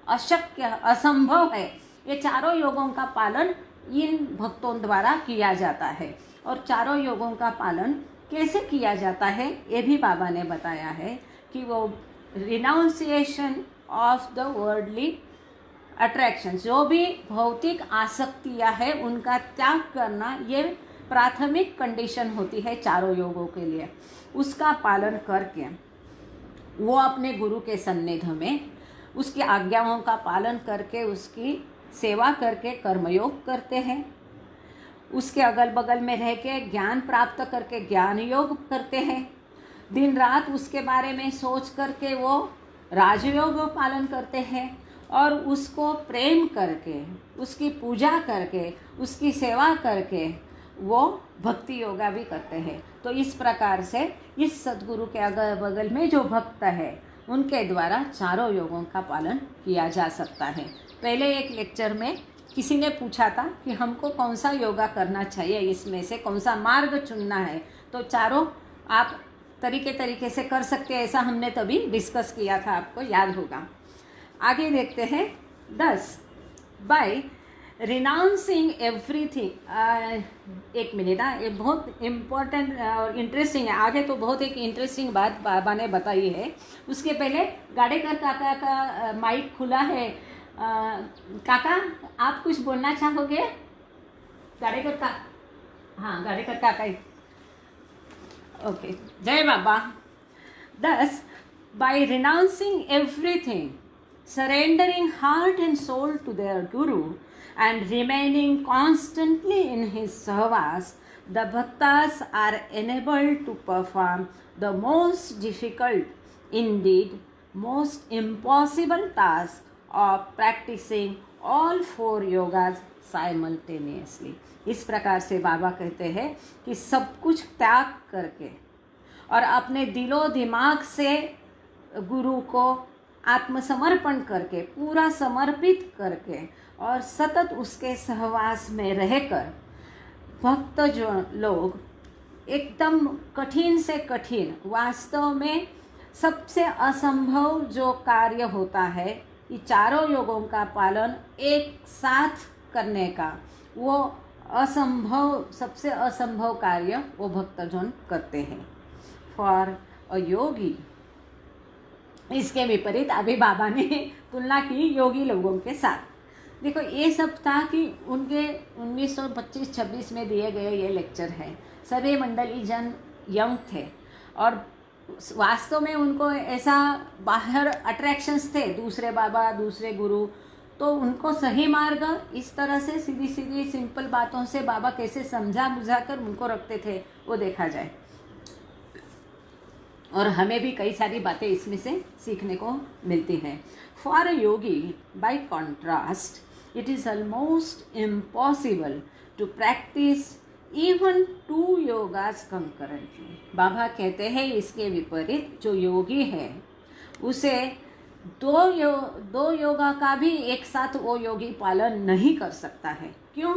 S1: अशक्य, असंभव है, ये चारों योगों का पालन इन भक्तों द्वारा किया जाता है। और चारों योगों का पालन कैसे किया जाता है ये भी बाबा ने बताया है कि वो renunciation of the worldly attraction, जो भी भौतिक आसक्तियाँ है उनका त्याग करना, ये प्राथमिक कंडीशन होती है चारों योगों के लिए। उसका पालन करके वो अपने गुरु के सन्निध में उसकी आज्ञाओं का पालन करके, उसकी सेवा करके कर्मयोग करते हैं। उसके अगल बगल में रह के ज्ञान प्राप्त करके ज्ञान योग करते हैं। दिन रात उसके बारे में सोच करके वो राजयोग पालन करते हैं। और उसको प्रेम करके, उसकी पूजा करके, उसकी सेवा करके वो भक्ति योगा भी करते हैं। तो इस प्रकार से इस सद्गुरु के अगल बगल में जो भक्त है उनके द्वारा चारों योगों का पालन किया जा सकता है। पहले एक लेक्चर में किसी ने पूछा था कि हमको कौन सा योगा करना चाहिए, इसमें से कौन सा मार्ग चुनना है। तो चारों आप तरीके से कर सकते हैं, ऐसा हमने तभी डिस्कस किया था, आपको याद होगा। आगे देखते हैं 10 बाय रिनाउंसिंग एवरीथिंग। एक मिनट, ये बहुत इम्पोर्टेंट और इंटरेस्टिंग है। आगे तो बहुत एक इंटरेस्टिंग बात बाबा ने बताई है। उसके पहले गाड़ेकर काका का माइक खुला है। काका, आप कुछ बोलना चाहोगे? गाड़ेकर का, हाँ, गाड़ेकर काका। ओके, जय Baba. 10 by renouncing everything, surrendering heart and soul to their guru and remaining constantly in his service, the bhaktas are enabled to perform the most difficult, indeed most impossible task of practicing all 4 yogas simultaneously। इस प्रकार से बाबा कहते हैं कि सब कुछ त्याग करके और अपने दिलो दिमाग से गुरु को आत्मसमर्पण करके, पूरा समर्पित करके और सतत उसके सहवास में रहकर भक्त जो लोग एकदम कठिन से कठिन, वास्तव में सबसे असंभव जो कार्य होता है, ये चारों योगों का पालन एक साथ करने का, वो असंभव, सबसे असंभव कार्य वो भक्तजन करते हैं। फॉर अ योगी, इसके विपरीत अभी बाबा ने तुलना की योगी लोगों के साथ। देखो, ये सब था कि उनके 1925-26 में दिए गए ये लेक्चर है। सभी मंडली जन यंग थे और वास्तव में उनको ऐसा बाहर अट्रैक्शंस थे, दूसरे बाबा, दूसरे गुरु। तो उनको सही मार्ग इस तरह से सीधी सीधी सिंपल बातों से बाबा कैसे समझा बुझा कर उनको रखते थे, वो देखा जाए। और हमें भी कई सारी बातें इसमें से सीखने को मिलती हैं। For a yogi by contrast, it is almost impossible to practise even 2 yogas concurrently. Baba कहते हैं इसके विपरीत जो योगी है उसे दो योगा का भी एक साथ वो योगी पालन नहीं कर सकता है। क्यों?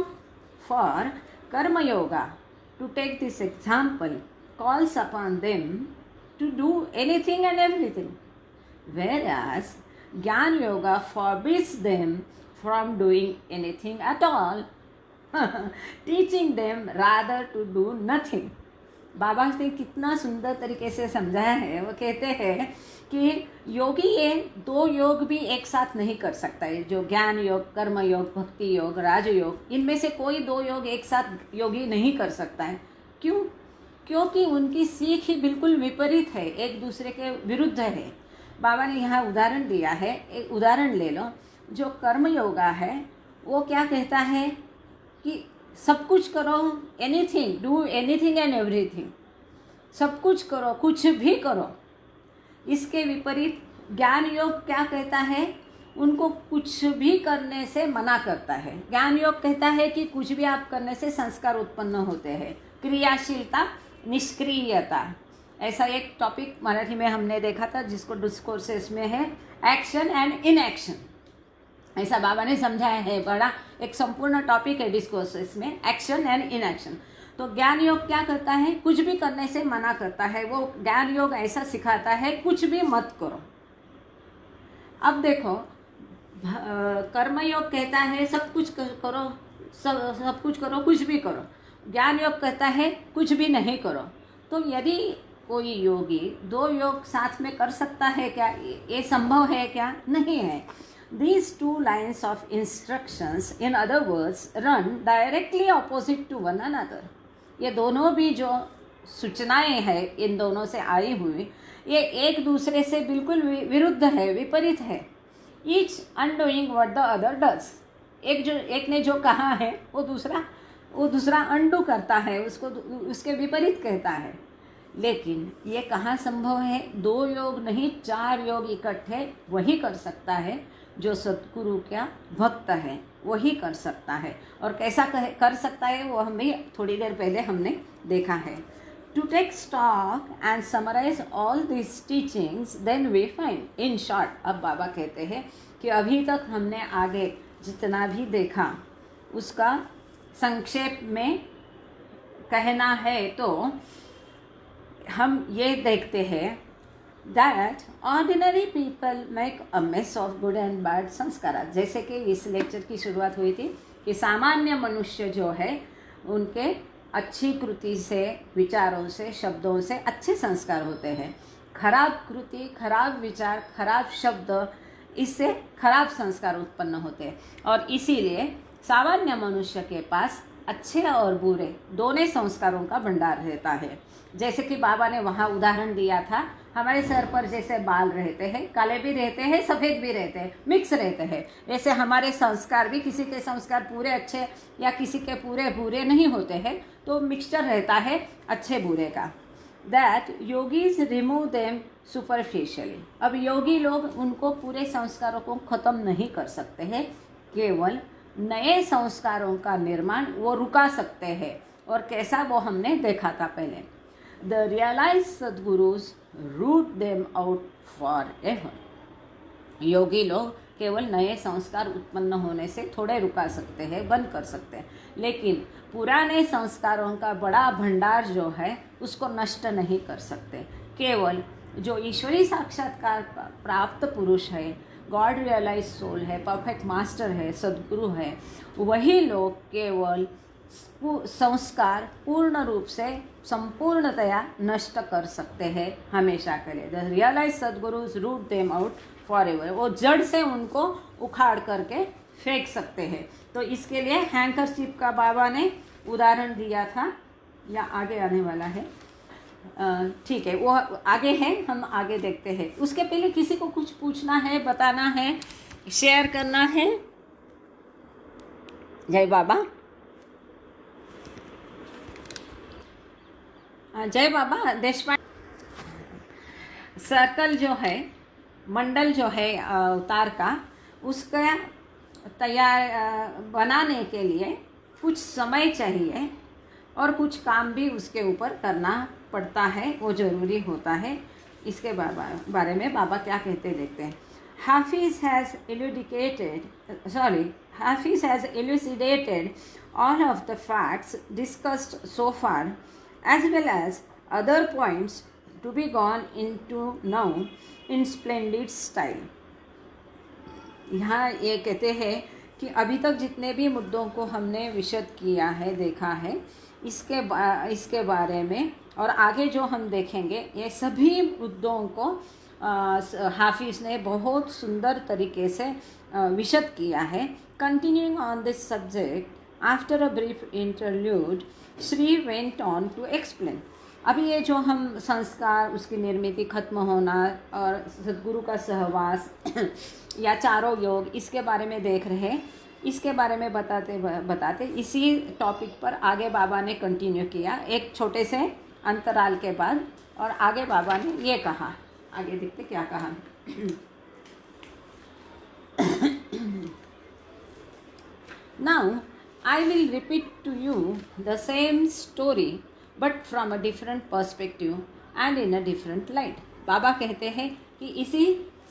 S1: For karma yoga, to take this example, calls upon them to do anything and everything, whereas Gyan Yoga forbids them from doing anything at all, teaching them rather to do nothing. बाबा ने कितना सुंदर तरीके से समझाया है। वो कहते हैं कि योगी ये दो योग भी एक साथ नहीं कर सकता है, जो ज्ञान योग, कर्म योग, भक्ति योग, राजयोग, इनमें से कोई दो योग एक साथ योगी नहीं कर सकता है। क्यों? क्योंकि उनकी सीख ही बिल्कुल विपरीत है, एक दूसरे के विरुद्ध है। बाबा ने यहाँ उदाहरण दिया है, एक उदाहरण ले लो। जो कर्म योगा है वो क्या कहता है कि सब कुछ करो, anything, do anything and everything, सब कुछ करो, कुछ भी करो। इसके विपरीत ज्ञान योग क्या कहता है? उनको कुछ भी करने से मना करता है। ज्ञान योग कहता है कि कुछ भी आप करने से संस्कार उत्पन्न होते हैं, क्रियाशीलता, निष्क्रियता। ऐसा एक टॉपिक मराठी में हमने देखा था जिसको डिस्कोर्सेस में है एक्शन एंड इनएक्शन। ऐसा बाबा ने समझाया है, बड़ा एक संपूर्ण टॉपिक है डिस्कोर्सेस में, एक्शन एंड इनएक्शन। तो ज्ञान योग क्या करता है? कुछ भी करने से मना करता है। वो ज्ञान योग ऐसा सिखाता है कुछ भी मत करो। अब देखो, कर्म योग कहता है सब कुछ करो, सब कुछ करो, कुछ भी करो। ज्ञान योग कहता है कुछ भी नहीं करो। तो यदि कोई योगी दो योग साथ में कर सकता है क्या? ये संभव है क्या? नहीं है। These two lines of instructions, in other words, run directly opposite to one another. ये दोनों भी जो सूचनाएं हैं इन दोनों से आई हुई, ये एक दूसरे से बिल्कुल विरुद्ध है, विपरीत है। Each undoing what the other does. एक ने जो कहा है वो दूसरा अंडू करता है, उसको उसके विपरीत कहता है। लेकिन ये कहाँ संभव है? दो योग नहीं, चार योग इकट्ठे वही कर सकता है जो सद्गुरु का भक्त है, वही कर सकता है। और कैसा कर सकता है वो हम भी थोड़ी देर पहले हमने देखा है। To take stock and summarize all this teachings then we find, in short, अब बाबा कहते हैं कि अभी तक हमने आगे जितना भी देखा उसका संक्षेप में कहना है तो हम ये देखते हैं that ordinary people make a mess of good and bad संस्कार। जैसे कि इस लेक्चर की शुरुआत हुई थी कि सामान्य मनुष्य जो है उनके अच्छी कृति से, विचारों से, शब्दों से अच्छे संस्कार होते हैं। खराब कृति, खराब विचार, खराब शब्द, इससे खराब संस्कार उत्पन्न होते हैं। और इसीलिए सामान्य मनुष्य के पास अच्छे और बुरे दोनों संस्कारों का भंडार रहता है। जैसे कि बाबा ने वहाँ उदाहरण दिया था, हमारे सर पर जैसे बाल रहते हैं, काले भी रहते हैं, सफ़ेद भी रहते हैं, मिक्स रहते हैं, ऐसे हमारे संस्कार भी, किसी के संस्कार पूरे अच्छे या किसी के पूरे बुरे नहीं होते हैं, तो मिक्सचर रहता है अच्छे बुरे का। That yogis remove them superficially. अब योगी लोग उनको पूरे संस्कारों को ख़त्म नहीं कर सकते हैं, केवल नए संस्कारों का निर्माण वो रुका सकते हैं। और कैसा वो हमने देखा था पहले। The realise sadgurus root them out for ever. योगी लोग केवल नए संस्कार उत्पन्न होने से थोड़े रुका सकते हैं, बंद कर सकते हैं, लेकिन पुराने संस्कारों का बड़ा भंडार जो है उसको नष्ट नहीं कर सकते। केवल जो ईश्वरी साक्षात्कार प्राप्त पुरुष है, गॉड रियलाइज सोल है, परफेक्ट मास्टर है, सद्गुरु है, वही लोग केवल संस्कार पूर्ण रूप से संपूर्णतया नष्ट कर सकते हैं हमेशा के लिए। The realise sadgurus root them out for ever. वो जड़ से उनको उखाड़ करके फेंक सकते हैं। तो इसके लिए हैंकरशिप का बाबा ने उदाहरण दिया था, या आगे आने वाला है, ठीक है, वो आगे है, हम आगे देखते हैं। उसके पहले किसी को कुछ पूछना है, बताना है, शेयर करना है? जय बाबा, जय बाबा। देशपांडे सर्कल जो है, मंडल जो है अवतार का, उसका तैयार बनाने के लिए कुछ समय चाहिए और कुछ काम भी उसके ऊपर करना पड़ता है, वो ज़रूरी होता है। इसके बारे में बाबा क्या कहते देखते हैं। Hafiz has elucidated all of the facts discussed so far, as well as other points to be gone into now in splendid style. यहाँ ये कहते हैं कि अभी तक जितने भी मुद्दों को हमने विशद किया है, देखा है, इसके बारे में और आगे जो हम देखेंगे, ये सभी मुद्दों को हाफिज़ ने बहुत सुंदर तरीके से विशद किया है. Continuing on this subject after a brief interlude, Shri went on to explain. अभी ये जो हम संस्कार, उसकी निर्मिति, खत्म होना और सद्गुरु का सहवास या चारों योग, इसके बारे में देख रहे हैं. इसके बारे में बताते इसी टॉपिक पर आगे बाबा ने कंटिन्यू किया एक छोटे से अंतराल के बाद. और आगे बाबा ने ये कहा, आगे देखते क्या कहा. Now I will repeat to you the same story but from a different perspective and in a different light. बाबा कहते हैं कि इसी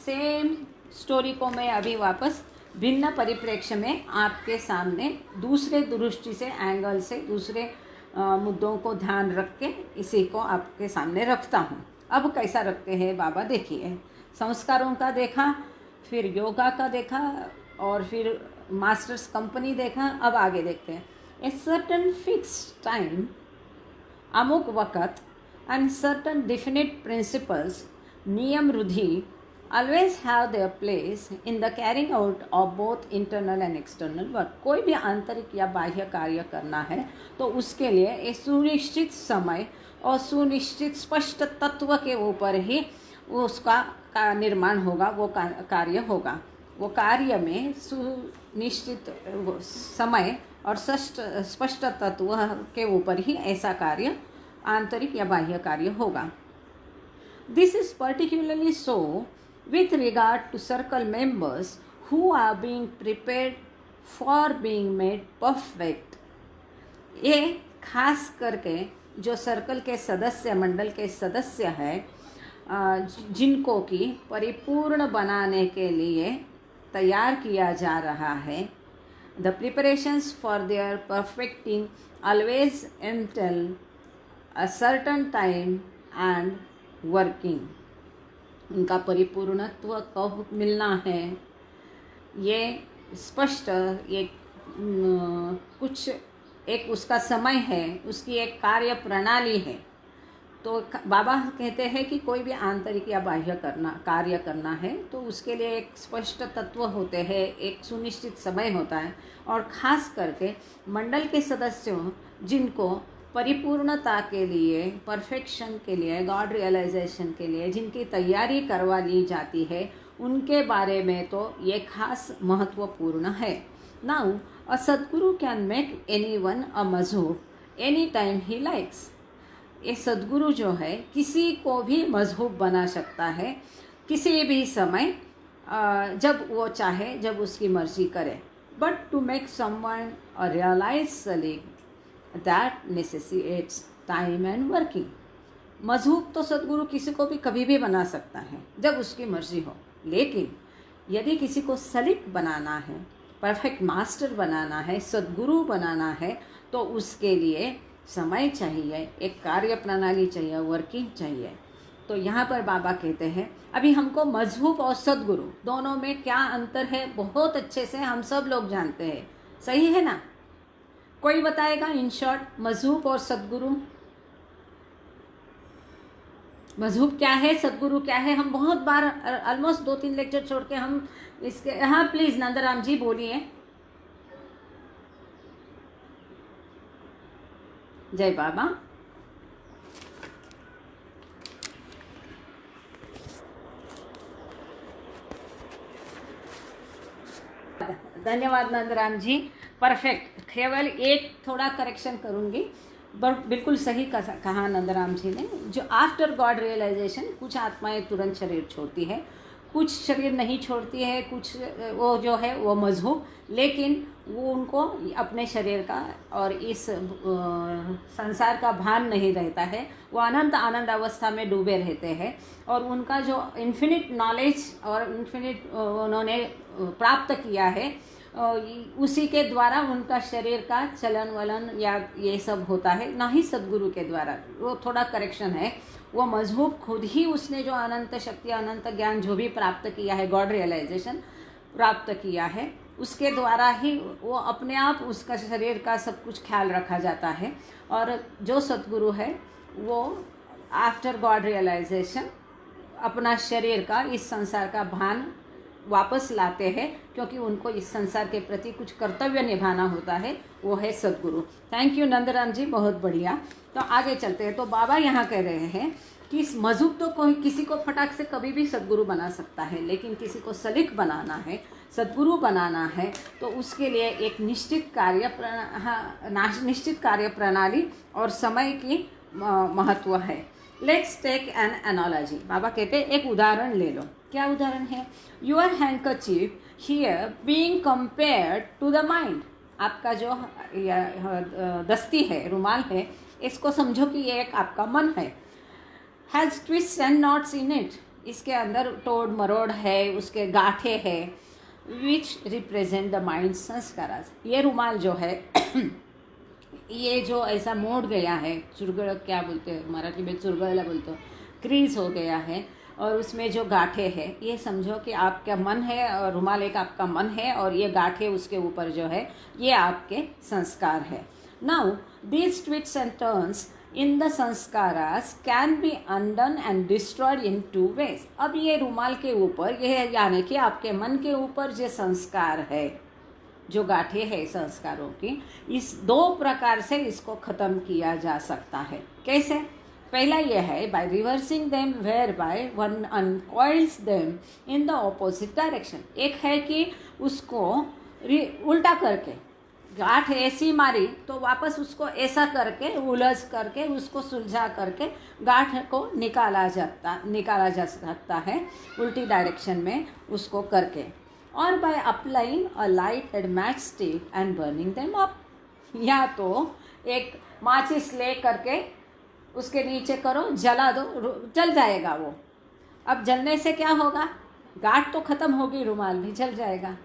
S1: सेम स्टोरी को मैं अभी वापस भिन्न परिप्रेक्ष्य में आपके सामने दूसरे दृष्टि से, एंगल से, दूसरे मुद्दों को ध्यान रख के इसी को आपके सामने रखता हूँ. अब कैसा रखते हैं बाबा, देखिए. संस्कारों का देखा, फिर योगा का देखा और फिर मास्टर्स कंपनी देखा. अब आगे देखते हैं. ए सर्टन फिक्स्ड टाइम, अमुक वक़्त, एंड सर्टन डिफिनिट प्रिंसिपल्स, नियम रुधि always have their place in the carrying out of both internal and external work. कोई भी आंतरिक या बाह्य कार्य करना है तो उसके लिए एक सुनिश्चित समय और सुनिश्चित स्पष्ट तत्व के ऊपर ही उसका निर्माण होगा, वो कार्य होगा. वो कार्य में सुनिश्चित समय और स्पष्ट तत्व के ऊपर ही ऐसा कार्य, आंतरिक या बाह्य कार्य होगा. This is particularly so with regard to circle members who are being prepared for being made perfect. ये खास करके जो सर्कल के सदस्य, मंडल के सदस्य हैं, जिनको कि परिपूर्ण बनाने के लिए तैयार किया जा रहा है. The preparations for their perfecting always entail a certain time and working. उनका परिपूर्णत्व कब मिलना है, ये स्पष्ट एक कुछ एक उसका समय है, उसकी एक कार्य प्रणाली है. तो बाबा कहते हैं कि कोई भी आंतरिक या बाह्य कार्य करना है तो उसके लिए एक स्पष्ट तत्व होते हैं, एक सुनिश्चित समय होता है. और ख़ास करके मंडल के सदस्यों जिनको परिपूर्णता के लिए, परफेक्शन के लिए, गॉड रियलाइजेशन के लिए जिनकी तैयारी करवा ली जाती है, उनके बारे में तो ये खास महत्वपूर्ण है. Now a sadguru can make anyone a majzoob any time he likes. ये सद्गुरु जो है किसी को भी मजहूब बना सकता है किसी भी समय, जब वो चाहे, जब उसकी मर्जी करे. But to make someone a realise salik, that necessitates time and working. मजहूब तो सद्गुरु किसी को भी कभी भी बना सकता है जब उसकी मर्जी हो. लेकिन यदि किसी को सलीक बनाना है, परफेक्ट मास्टर बनाना है, सद्गुरु बनाना है, तो उसके लिए समय चाहिए, एक कार्य प्रणाली चाहिए, वर्किंग चाहिए. तो यहाँ पर बाबा कहते हैं अभी हमको मजहूब और सद्गुरु दोनों में क्या अंतर है बहुत अच्छे से हम सब लोग जानते हैं. सही है ना? कोई बताएगा इन शॉर्ट, मजहूब और सद्गुरु? मजहूब क्या है, सद्गुरु क्या है? हम बहुत बार, ऑलमोस्ट 2-3 लेक्चर छोड़ के हम इसके, हाँ प्लीज़ नंदराम जी बोलिए. जय बाबा. धन्यवाद नंदराम जी, परफेक्ट. केवल एक थोड़ा करेक्शन करूँगी, बट बिल्कुल सही कहा नंदराम जी ने. जो आफ्टर गॉड रियलाइजेशन कुछ आत्माएं तुरंत शरीर छोड़ती है, कुछ शरीर नहीं छोड़ती है, कुछ वो जो है वो मजहूब, लेकिन वो उनको अपने शरीर का और इस संसार का भान नहीं रहता है। वो अनंत आनंद अवस्था में डूबे रहते हैं और उनका जो इन्फिनिट नॉलेज और इन्फिनिट उन्होंने प्राप्त किया है, उसी के द्वारा उनका शरीर का चलन वलन या ये सब होता है, ना ही सद्गुरु के द्वारा। वो थोड़ा करेक्शन है, वो मजहूब खुद ही उसने जो अनंत शक्ति अनंत ज्ञान जो भी प्राप्त किया है, गॉड रियलाइजेशन प्राप्त किया है, उसके द्वारा ही वो अपने आप उसका शरीर का सब कुछ ख्याल रखा जाता है। और जो सद्गुरु है वो आफ्टर गॉड रियलाइजेशन अपना शरीर का इस संसार का भान वापस लाते हैं, क्योंकि उनको इस संसार के प्रति कुछ कर्तव्य निभाना होता है, वो है सद्गुरु। थैंक यू नंदराम जी, बहुत बढ़िया। तो आगे चलते हैं। तो बाबा यहाँ कह रहे हैं कि इस मजहूब तो कोई किसी को फटाक से कभी भी सद्गुरु बना सकता है, लेकिन किसी को सलीक बनाना है, सद्गुरु बनाना है, तो उसके लिए एक निश्चित कार्य प्रणाली और समय की महत्व है। Let's take an analogy. Baba कहते हैं एक उदाहरण ले लो। क्या उदाहरण है? Your handkerchief here being compared to the mind. आपका जो दस्ती है, रुमाल है, इसको समझो कि ये एक आपका मन है। Has twists and knots in it. इसके अंदर तोड़ मरोड़ है, उसके गांठे है, which represent the mind sanskaras. ये रुमाल जो है ये जो ऐसा मोड़ गया है, चुरगड़ क्या बोलते हैं मराठी में, चुरगड़ला बोलते हो, क्रीज हो गया है, और उसमें जो गांठे हैं, ये समझो कि आपका मन है, और रुमाल एक आपका मन है, और ये गांठे उसके ऊपर जो है ये आपके संस्कार है। Now these twists and turns in the sanskaras can be undone and destroyed in 2 ways। अब ये रुमाल के ऊपर, ये यानी कि आपके मन के ऊपर जो संस्कार है, जो गांठे है संस्कारों की, इस 2 प्रकार से इसको ख़त्म किया जा सकता है। कैसे? पहला यह है by reversing them, whereby one uncoils them in the opposite direction. एक है कि उसको उल्टा करके, गांठ ऐसी मारी तो वापस उसको ऐसा करके उलझ करके उसको सुलझा करके गांठ को निकाला जा सकता है उल्टी डायरेक्शन में उसको करके। और by applying a light and match stick and burning them up. या तो एक माचिस ले करके उसके नीचे करो, जला दो, जल जाएगा वो। अब जलने से क्या होगा? गांठ तो ख़त्म होगी, रुमाल भी जल जाएगा।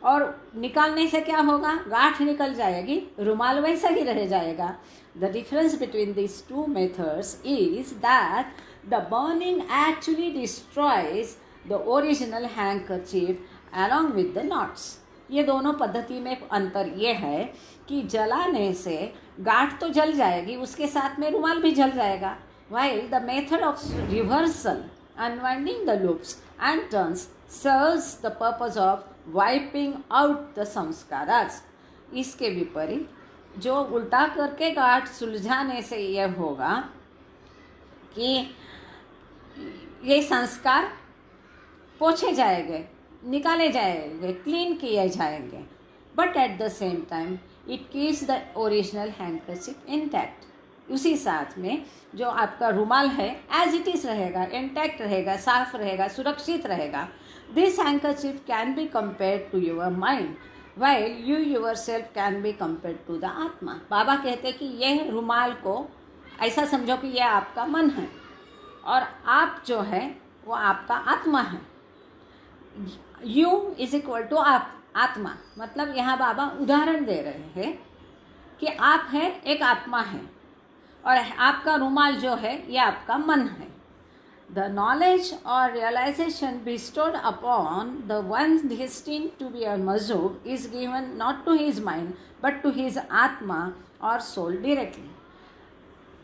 S1: और निकालने से क्या होगा? गांठ निकल जाएगी, रुमाल वैसा ही रह जाएगा। The difference between this 2 methods is that the burning actually destroys the original handkerchief along with the knots। ये दोनों पद्धति में अंतर ये है कि जलाने से गांठ तो जल जाएगी, उसके साथ में रुमाल भी जल जाएगा। while the method of reversal, unwinding the loops and turns, serves the purpose of wiping out the samskaras। इसके विपरीत जो उल्टा करके गांठ सुलझाने से यह होगा कि ये संस्कार पोछे जाएंगे, निकाले जाएंगे, क्लीन किए जाएंगे, but at the same time it keeps the original handkerchief intact. उसी साथ में जो आपका रुमाल है एज इट इज़ रहेगा, इंटैक्ट रहेगा, साफ रहेगा, सुरक्षित रहेगा। This handkerchief can be compared to your mind while you yourself can be compared to the atma. Baba कहते कि यह रुमाल को ऐसा समझो कि यह आपका मन है और आप जो है वो आपका आत्मा है। यू इज इक्वल टू आप, आत्मा। मतलब यहाँ बाबा उदाहरण दे रहे हैं कि आप हैं, एक आत्मा है, और आपका रुमाल जो है ये आपका मन है। द नॉलेज और realisation bestowed upon the one destined to be a mazhub is given not to his mind but to his आत्मा और सोल directly।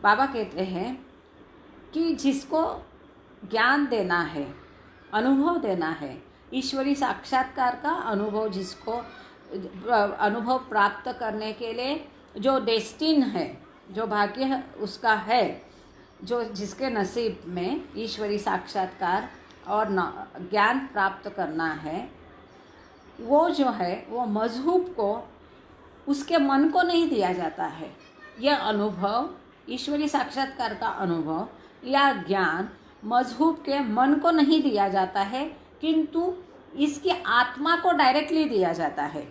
S1: बाबा कहते हैं कि जिसको ज्ञान देना है, अनुभव देना है, ईश्वरी साक्षात्कार का अनुभव, जिसको अनुभव प्राप्त करने के लिए जो डेस्टिन है, जो भाग्य उसका है, जो जिसके नसीब में ईश्वरी साक्षात्कार और ज्ञान प्राप्त करना है, वो जो है वो मजहूब को, उसके मन को नहीं दिया जाता है। यह अनुभव, ईश्वरी साक्षात्कार का अनुभव या ज्ञान मजहूब के मन को नहीं दिया जाता है, किंतु इसकी आत्मा को डायरेक्टली दिया जाता है।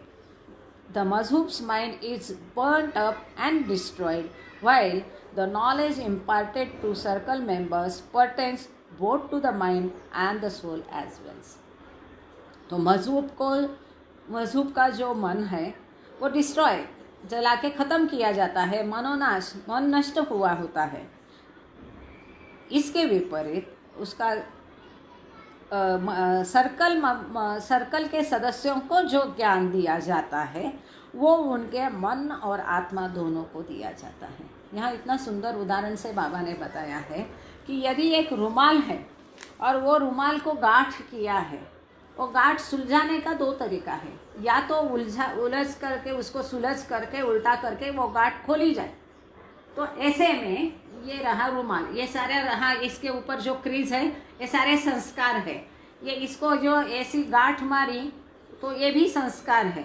S1: The mazhub's mind is burnt up and destroyed, while the knowledge imparted to circle members pertains both to the mind and the soul as well. तो मजहूब का जो मन है वो डिस्ट्रॉय, जला के ख़त्म किया जाता है, मनोनाश, मन नष्ट हुआ होता है। इसके विपरीत उसका सर्कल के सदस्यों को जो ज्ञान दिया जाता है वो उनके मन और आत्मा दोनों को दिया जाता है। यहाँ इतना सुंदर उदाहरण से बाबा ने बताया है कि यदि एक रुमाल है और वो रुमाल को गांठ किया है, वो गांठ सुलझाने का दो तरीका है, या तो उलझ करके उसको सुलझ करके उल्टा करके वो गांठ खोली जाए। तो ऐसे में ये रहा रुमाल, ये सारे रहा, इसके ऊपर जो क्रीज है ये सारे संस्कार है। ये इसको जो ऐसी गांठ मारी तो ये भी संस्कार है।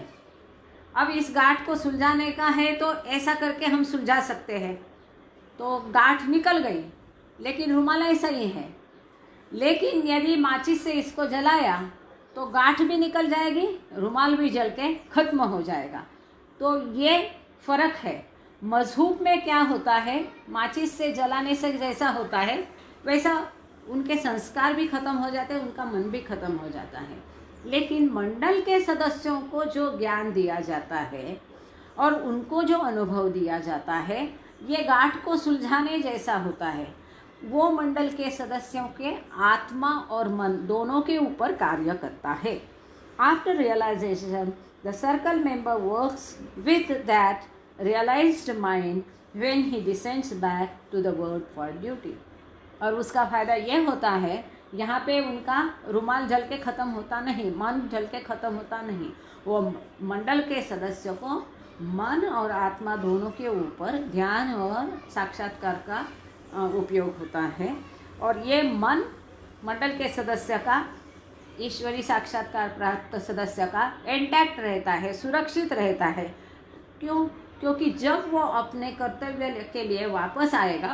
S1: अब इस गांठ को सुलझाने का है तो ऐसा करके हम सुलझा सकते हैं, तो गांठ निकल गई, लेकिन रुमाल ऐसा ही है। लेकिन यदि माचिस से इसको जलाया तो गांठ भी निकल जाएगी, रुमाल भी जल के ख़त्म हो जाएगा। तो ये फ़र्क है। मजहूब में क्या होता है, माचिस से जलाने से जैसा होता है वैसा उनके संस्कार भी ख़त्म हो जाते हैं, उनका मन भी ख़त्म हो जाता है। लेकिन मंडल के सदस्यों को जो ज्ञान दिया जाता है और उनको जो अनुभव दिया जाता है ये गांठ को सुलझाने जैसा होता है। वो मंडल के सदस्यों के आत्मा और मन दोनों के ऊपर कार्य करता है। After realization the circle member works with that realized mind when he descends back to the world for duty। और उसका फ़ायदा ये होता है, यहाँ पे उनका रुमाल जल के ख़त्म होता नहीं, मन जल के ख़त्म होता नहीं। वो मंडल के सदस्यों को मन और आत्मा दोनों के ऊपर ध्यान और साक्षात्कार का उपयोग होता है। और ये मन मंडल के सदस्य का, ईश्वरी साक्षात्कार प्राप्त सदस्य का इंटैक्ट रहता है, सुरक्षित रहता है। क्यों? क्योंकि जब वो अपने कर्तव्य के लिए वापस आएगा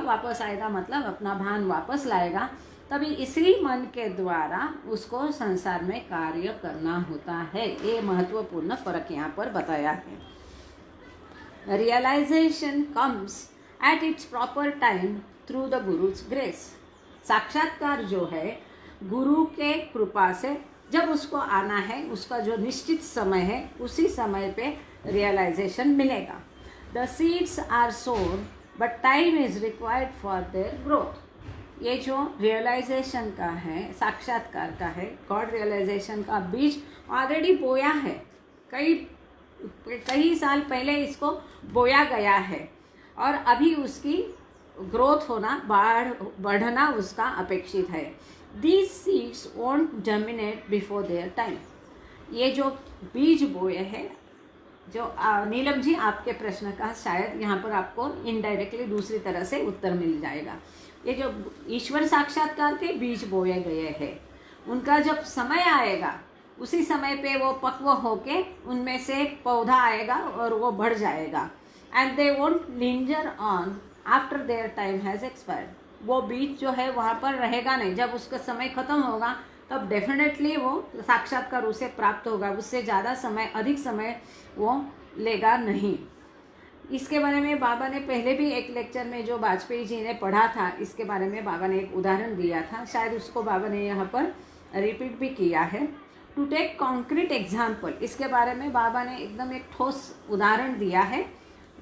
S1: मतलब अपना भान वापस लाएगा, तभी इसी मन के द्वारा उसको संसार में कार्य करना होता है। ये महत्वपूर्ण फर्क यहाँ पर बताया है। Realisation comes at its proper time through the guru's grace. साक्षात्कार जो है गुरु के कृपा से जब उसको आना है, उसका जो निश्चित समय है उसी समय पे रियलाइजेशन मिलेगा। The seeds are sown, but time is required for their growth। ये जो रियलाइजेशन का है, साक्षात्कार का है, गॉड रियलाइजेशन का बीज ऑलरेडी बोया है। कई साल पहले इसको बोया गया है और अभी उसकी ग्रोथ होना, बढ़ना उसका अपेक्षित है। These seeds won't germinate before their time। ये जो बीज बोए हैं, जो नीलम जी आपके प्रश्न का शायद यहाँ पर आपको इनडायरेक्टली दूसरी तरह से उत्तर मिल जाएगा। ये जो ईश्वर साक्षात्कार के बीज बोए गए हैं, उनका जब समय आएगा उसी समय पे वो पक्व होके उनमें से पौधा आएगा और वो बढ़ जाएगा। And they won't linger on after their time has expired. वो बीज जो है वहाँ पर रहेगा नहीं, जब उसका समय ख़त्म होगा तब डेफिनेटली वो साक्षात्कार उसे प्राप्त होगा। उससे ज़्यादा समय, अधिक समय वो लेगा नहीं। इसके बारे में बाबा ने पहले भी एक लेक्चर में जो वाजपेयी जी ने पढ़ा था, इसके बारे में बाबा ने एक उदाहरण दिया था, शायद उसको बाबा ने यहाँ पर रिपीट भी किया है। टू टेक कॉन्क्रीट एग्जाम्पल, इसके बारे में बाबा ने एकदम एक ठोस उदाहरण दिया है।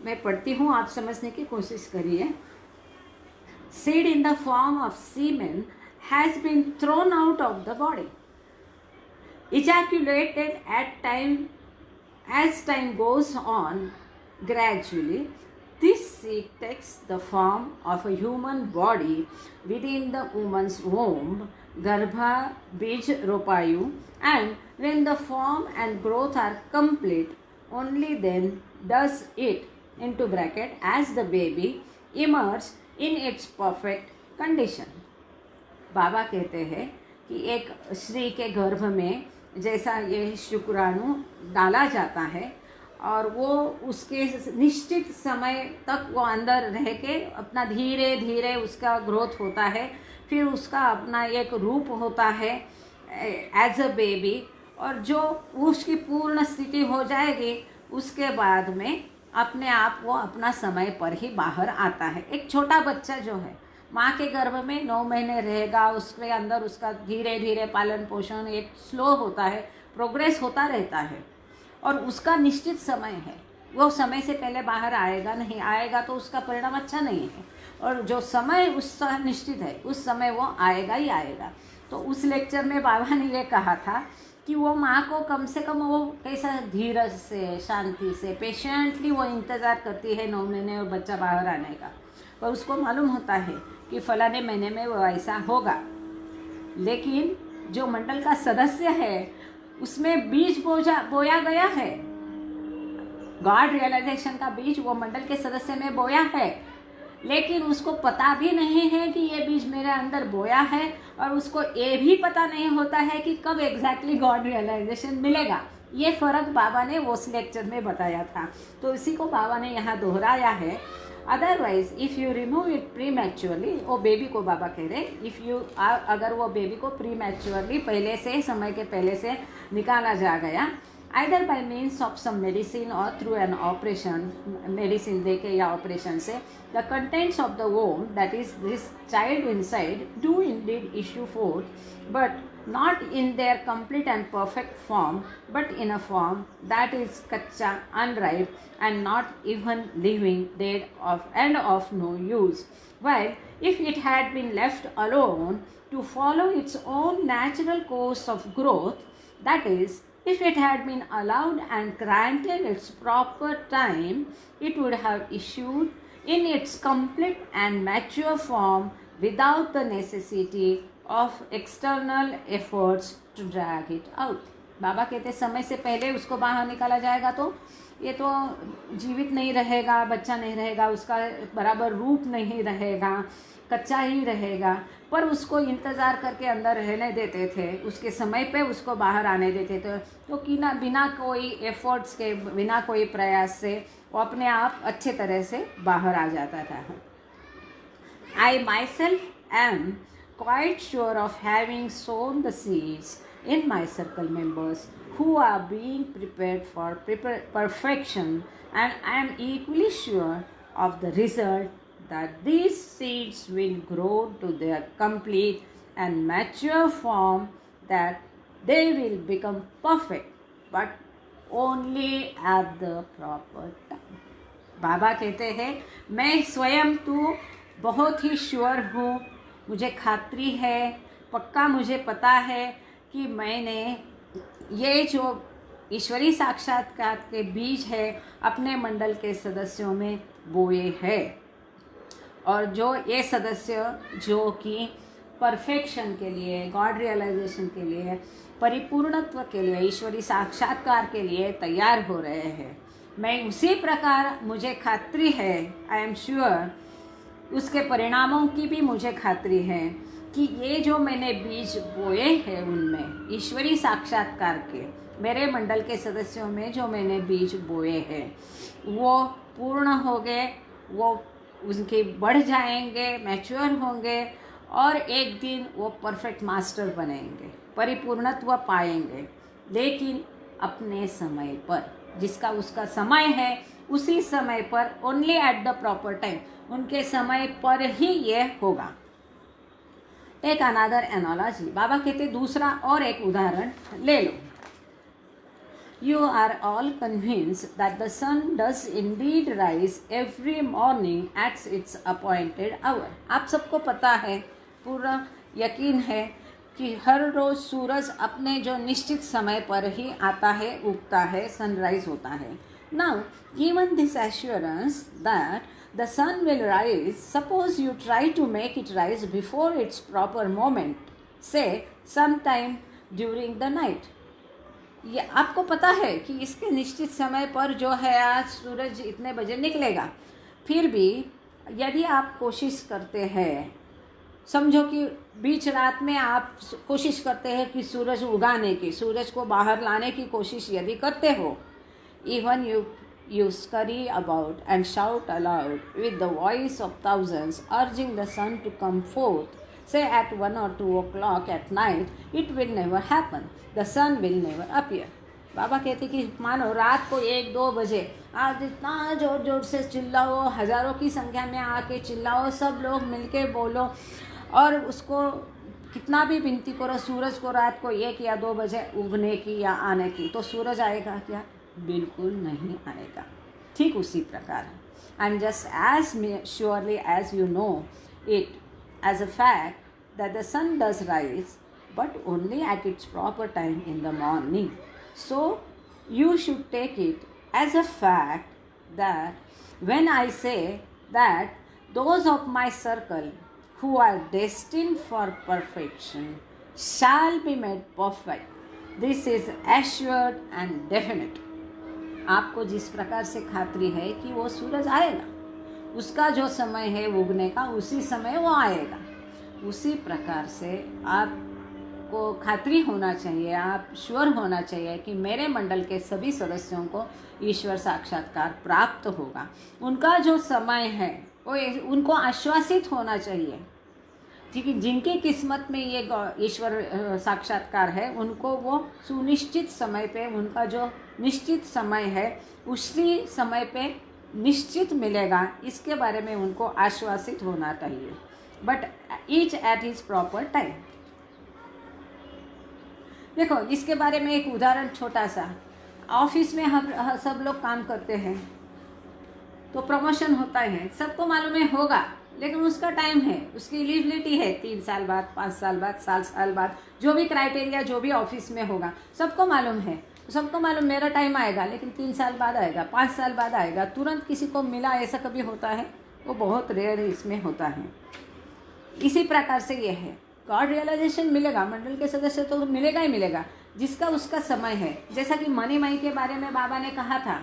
S1: मैं पढ़ती हूँ, आप समझने की कोशिश करिए। Seed in the form of semen has been thrown out of the body, ejaculated as time goes on. Gradually this seed takes the form of a human body within the woman's womb, garbha bij ropayu, and when the form and growth are complete, only then does it into bracket as the baby emerge in its perfect condition। बाबा कहते हैं कि एक स्त्री के गर्भ में जैसा ये शुक्राणु डाला जाता है और वो उसके निश्चित समय तक वो अंदर रह के अपना धीरे धीरे उसका ग्रोथ होता है, फिर उसका अपना एक रूप होता है। एज अ बेबी, और जो उसकी पूर्ण स्थिति हो जाएगी उसके बाद में अपने आप वो अपना समय पर ही बाहर आता है। एक छोटा बच्चा जो है माँ के गर्भ में 9 महीने रहेगा, उसके अंदर उसका धीरे धीरे पालन पोषण एक स्लो होता है, प्रोग्रेस होता रहता है, और उसका निश्चित समय है। वो समय से पहले बाहर आएगा नहीं, आएगा तो उसका परिणाम अच्छा नहीं है, और जो समय उसका निश्चित है उस समय वो आएगा ही आएगा। तो उस लेक्चर में बाबा ने ये कहा था कि वो माँ को कम से कम वो कैसा धीरज से, शांति से, पेशेंटली वो इंतज़ार करती है 9 महीने और बच्चा बाहर आने का, पर उसको मालूम होता है कि फलाने महीने में वो ऐसा होगा। लेकिन जो मंडल का सदस्य है उसमें बीज बोया गया है, गॉड रियलाइजेशन का बीज वो मंडल के सदस्य में बोया है, लेकिन उसको पता भी नहीं है कि ये बीज मेरे अंदर बोया है, और उसको ये भी पता नहीं होता है कि कब एग्जैक्टली गॉड रियलाइजेशन मिलेगा। ये फ़र्क बाबा ने उस लेक्चर में बताया था, तो इसी को बाबा ने यहाँ दोहराया है। Otherwise if you remove it pre maturely, वो बेबी को बाबा कह रहे, इफ़ यू अगर वो बेबी को प्री मैच्योरली पहले से, समय के पहले से निकाला जा गया, either by means of some medicine or through an operation, medicine देके या operation से, the contents of the womb, that is this child inside, do indeed issue forth, but not in their complete and perfect form, but in a form that is kacha, unripe, and not even living, dead and of no use. While if it had been left alone to follow its own natural course of growth, that is, if it had been allowed and granted its proper time, it would have issued in its complete and mature form without the necessity of external efforts to drag it out. बाबा कहते समय से पहले उसको बाहर निकाला जाएगा तो ये तो जीवित नहीं रहेगा, बच्चा नहीं रहेगा, उसका बराबर रूप नहीं रहेगा, कच्चा ही रहेगा, पर उसको इंतज़ार करके अंदर रहने देते थे, उसके समय पे उसको बाहर आने देते थे, तो कि ना बिना कोई एफर्ट्स के, बिना कोई प्रयास से वो अपने आप अच्छे तरह से बाहर आ जाता था। I myself am quite sure of having sown the seeds in my circle members who are being prepared for perfection, and I am equally sure of the result that these seeds will grow to their complete and mature form, that they will become perfect, but only at the proper time. बाबा कहते हैं मैं स्वयं तो बहुत ही sure हूँ, मुझे खात्री है, पक्का मुझे पता है कि मैंने ये जो ईश्वरी साक्षात्कार के बीज है अपने मंडल के सदस्यों में बोए हैं, और जो ये सदस्य जो कि परफेक्शन के लिए, गॉड रियलाइजेशन के लिए, परिपूर्णत्व के लिए, ईश्वरी साक्षात्कार के लिए तैयार हो रहे हैं, मैं उसी प्रकार मुझे खात्री है, आई एम श्योर, उसके परिणामों की भी मुझे खात्री है कि ये जो मैंने बीज बोए हैं उनमें, ईश्वरी साक्षात्कार के मेरे मंडल के सदस्यों में जो मैंने बीज बोए हैं वो पूर्ण हो गए, वो उनके बढ़ जाएंगे, मैच्योर होंगे, और एक दिन वो परफेक्ट मास्टर बनेंगे, परिपूर्णत्व पाएंगे, लेकिन अपने समय पर, जिसका उसका समय है उसी समय पर, only at the proper time, उनके समय पर ही ये होगा। एक अनादर एनोलॉजी, बाबा कहते दूसरा और एक उदाहरण ले लो। You are all convinced that the sun does indeed rise every morning at its appointed hour. आप सबको पता है, पूरा यकीन है कि हर रोज़ सूरज अपने जो निश्चित समय पर ही आता है, उगता है, सनराइज होता है। Now given this assurance that the sun will rise, suppose you try to make it rise before its proper moment, say sometime during the night. ये आपको पता है कि इसके निश्चित समय पर जो है आज सूरज इतने बजे निकलेगा, फिर भी यदि आप कोशिश करते हैं, समझो कि बीच रात में आप कोशिश करते हैं कि सूरज उगाने की, सूरज को बाहर लाने की कोशिश यदि करते हो, even you scurry about and shout aloud with the voice of thousands, urging the sun to come forth, say at 1 or 2 o'clock at night, it will never happen. The sun will never appear. बाबा कहते कि मानो रात को 1-2 बजे आज इतना ज़ोर ज़ोर से चिल्लाओ, हज़ारों की संख्या में आके चिल्लाओ, सब लोग मिलके बोलो और उसको कितना भी विनती करो सूरज को रात को 1 या 2 बजे उगने की या आने की, तो सूरज आएगा क्या? बिल्कुल नहीं आएगा। ठीक उसी प्रकार है। And just as surely as you know it as a fact that the sun does rise, but only at its proper time in the morning, so you should take it as a fact that when I say that those of my circle who are destined for perfection shall be made perfect, this is assured and definite. आपको जिस प्रकार से खातरी है कि वो सूरज आएगा, उसका जो समय है उगने का उसी समय वो आएगा, उसी प्रकार से आपको खातरी होना चाहिए, आप श्योर होना चाहिए कि मेरे मंडल के सभी सदस्यों को ईश्वर साक्षात्कार प्राप्त होगा। उनका जो समय है वो उनको आश्वासित होना चाहिए कि जिनकी किस्मत में ये ईश्वर साक्षात्कार है उनको वो सुनिश्चित समय पे, उनका जो निश्चित समय है उसी समय पे निश्चित मिलेगा, इसके बारे में उनको आश्वासित होना चाहिए। But each at his proper time. देखो इसके बारे में एक उदाहरण छोटा सा, ऑफिस में हम सब लोग काम करते हैं तो प्रमोशन होता है, सबको मालूम है होगा, लेकिन उसका टाइम है, उसकी एलिजिबिलिटी है 3 साल बाद, 5 साल बाद, 7 साल बाद, जो भी क्राइटेरिया जो भी ऑफिस में होगा सबको मालूम है, सबको मालूम मेरा टाइम आएगा, लेकिन 3 साल बाद आएगा, 5 साल बाद आएगा, तुरंत किसी को मिला ऐसा कभी होता है? वो बहुत रेयर इसमें होता है। इसी प्रकार से ये है, गॉड रियलाइजेशन मिलेगा, मंडल के सदस्य तो मिलेगा ही मिलेगा, जिसका उसका समय है। जैसा कि मनी माई के बारे में बाबा ने कहा था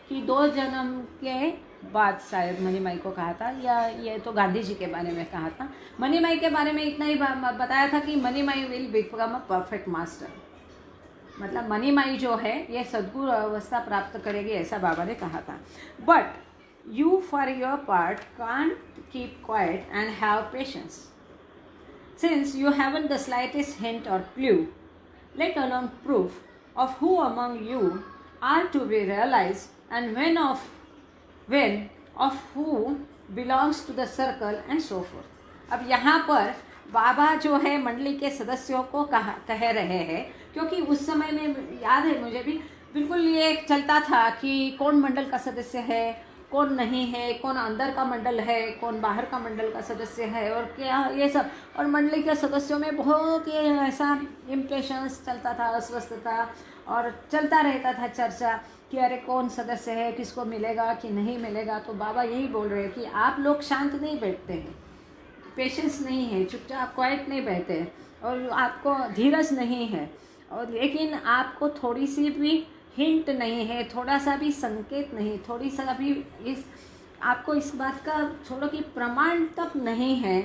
S1: कि 2 जन्म के बाद, शायद मनी माई को कहा था या ये तो गांधी जी के बारे में कहा था। मनी माई के बारे में इतना ही बताया था कि money my will become a perfect master, मतलब मनी माई जो है ये सद्गुरु अवस्था प्राप्त करेगी, ऐसा बाबा ने कहा था। But you for your part can't keep quiet and have patience since you haven't the slightest hint और clue, let alone proof of who among you are to be realised and when of who belongs to the circle and so forth. अब यहाँ पर बाबा जो है मंडली के सदस्यों को कह रहे हैं, क्योंकि उस समय में याद है मुझे भी बिल्कुल ये चलता था कि कौन मंडल का सदस्य है, कौन नहीं है, कौन अंदर का मंडल है, कौन बाहर का मंडल का सदस्य है और क्या ये सब। और मंडली के सदस्यों में बहुत ये ऐसा इम्प्रेशंस चलता था, अस्वस्थता, और चलता रहता था चर्चा कि अरे कौन सदस्य है, किसको मिलेगा कि नहीं मिलेगा। तो बाबा यही बोल रहे हैं कि आप लोग शांत नहीं बैठते हैं, पेशेंस नहीं है, चुपचाप क्वाइट नहीं बैठते हैं, और आपको धीरज नहीं है, और लेकिन आपको थोड़ी सी भी हिंट नहीं है, थोड़ा सा भी संकेत नहीं, थोड़ी सा भी आपको इस बात का छोड़ो कि प्रमाण तक नहीं है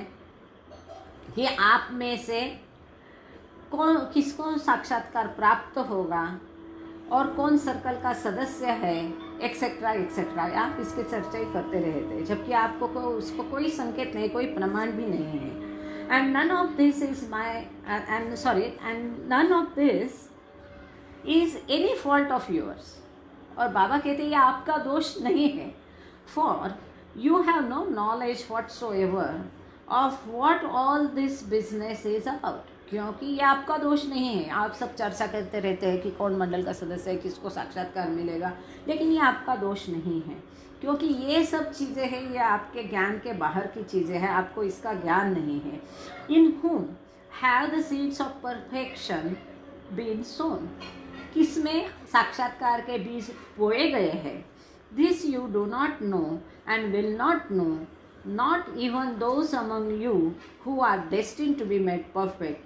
S1: कि आप में से किसको साक्षात्कार प्राप्त होगा और कौन सर्कल का सदस्य है, एक्सेट्रा एक्सेट्रा। आप इसके चर्चा ही करते रहते हैं, जबकि आपको उसको कोई संकेत नहीं, कोई प्रमाण भी नहीं है। And none of this is none of this is any fault of yours. और बाबा कहते हैं ये आपका दोष नहीं है, for you have no knowledge whatsoever of what all this business is about. क्योंकि ये आपका दोष नहीं है, आप सब चर्चा करते रहते हैं कि कौन मंडल का सदस्य है, किसको साक्षात्कार मिलेगा, लेकिन ये आपका दोष नहीं है, क्योंकि ये सब चीज़ें हैं, ये आपके ज्ञान के बाहर की चीज़ें हैं, आपको इसका ज्ञान नहीं है। इन whom have the seeds of perfection been sown, किसमें साक्षात्कार के बीज बोए गए हैं। This you do not know and will not know, not even those among you who are destined to be made perfect.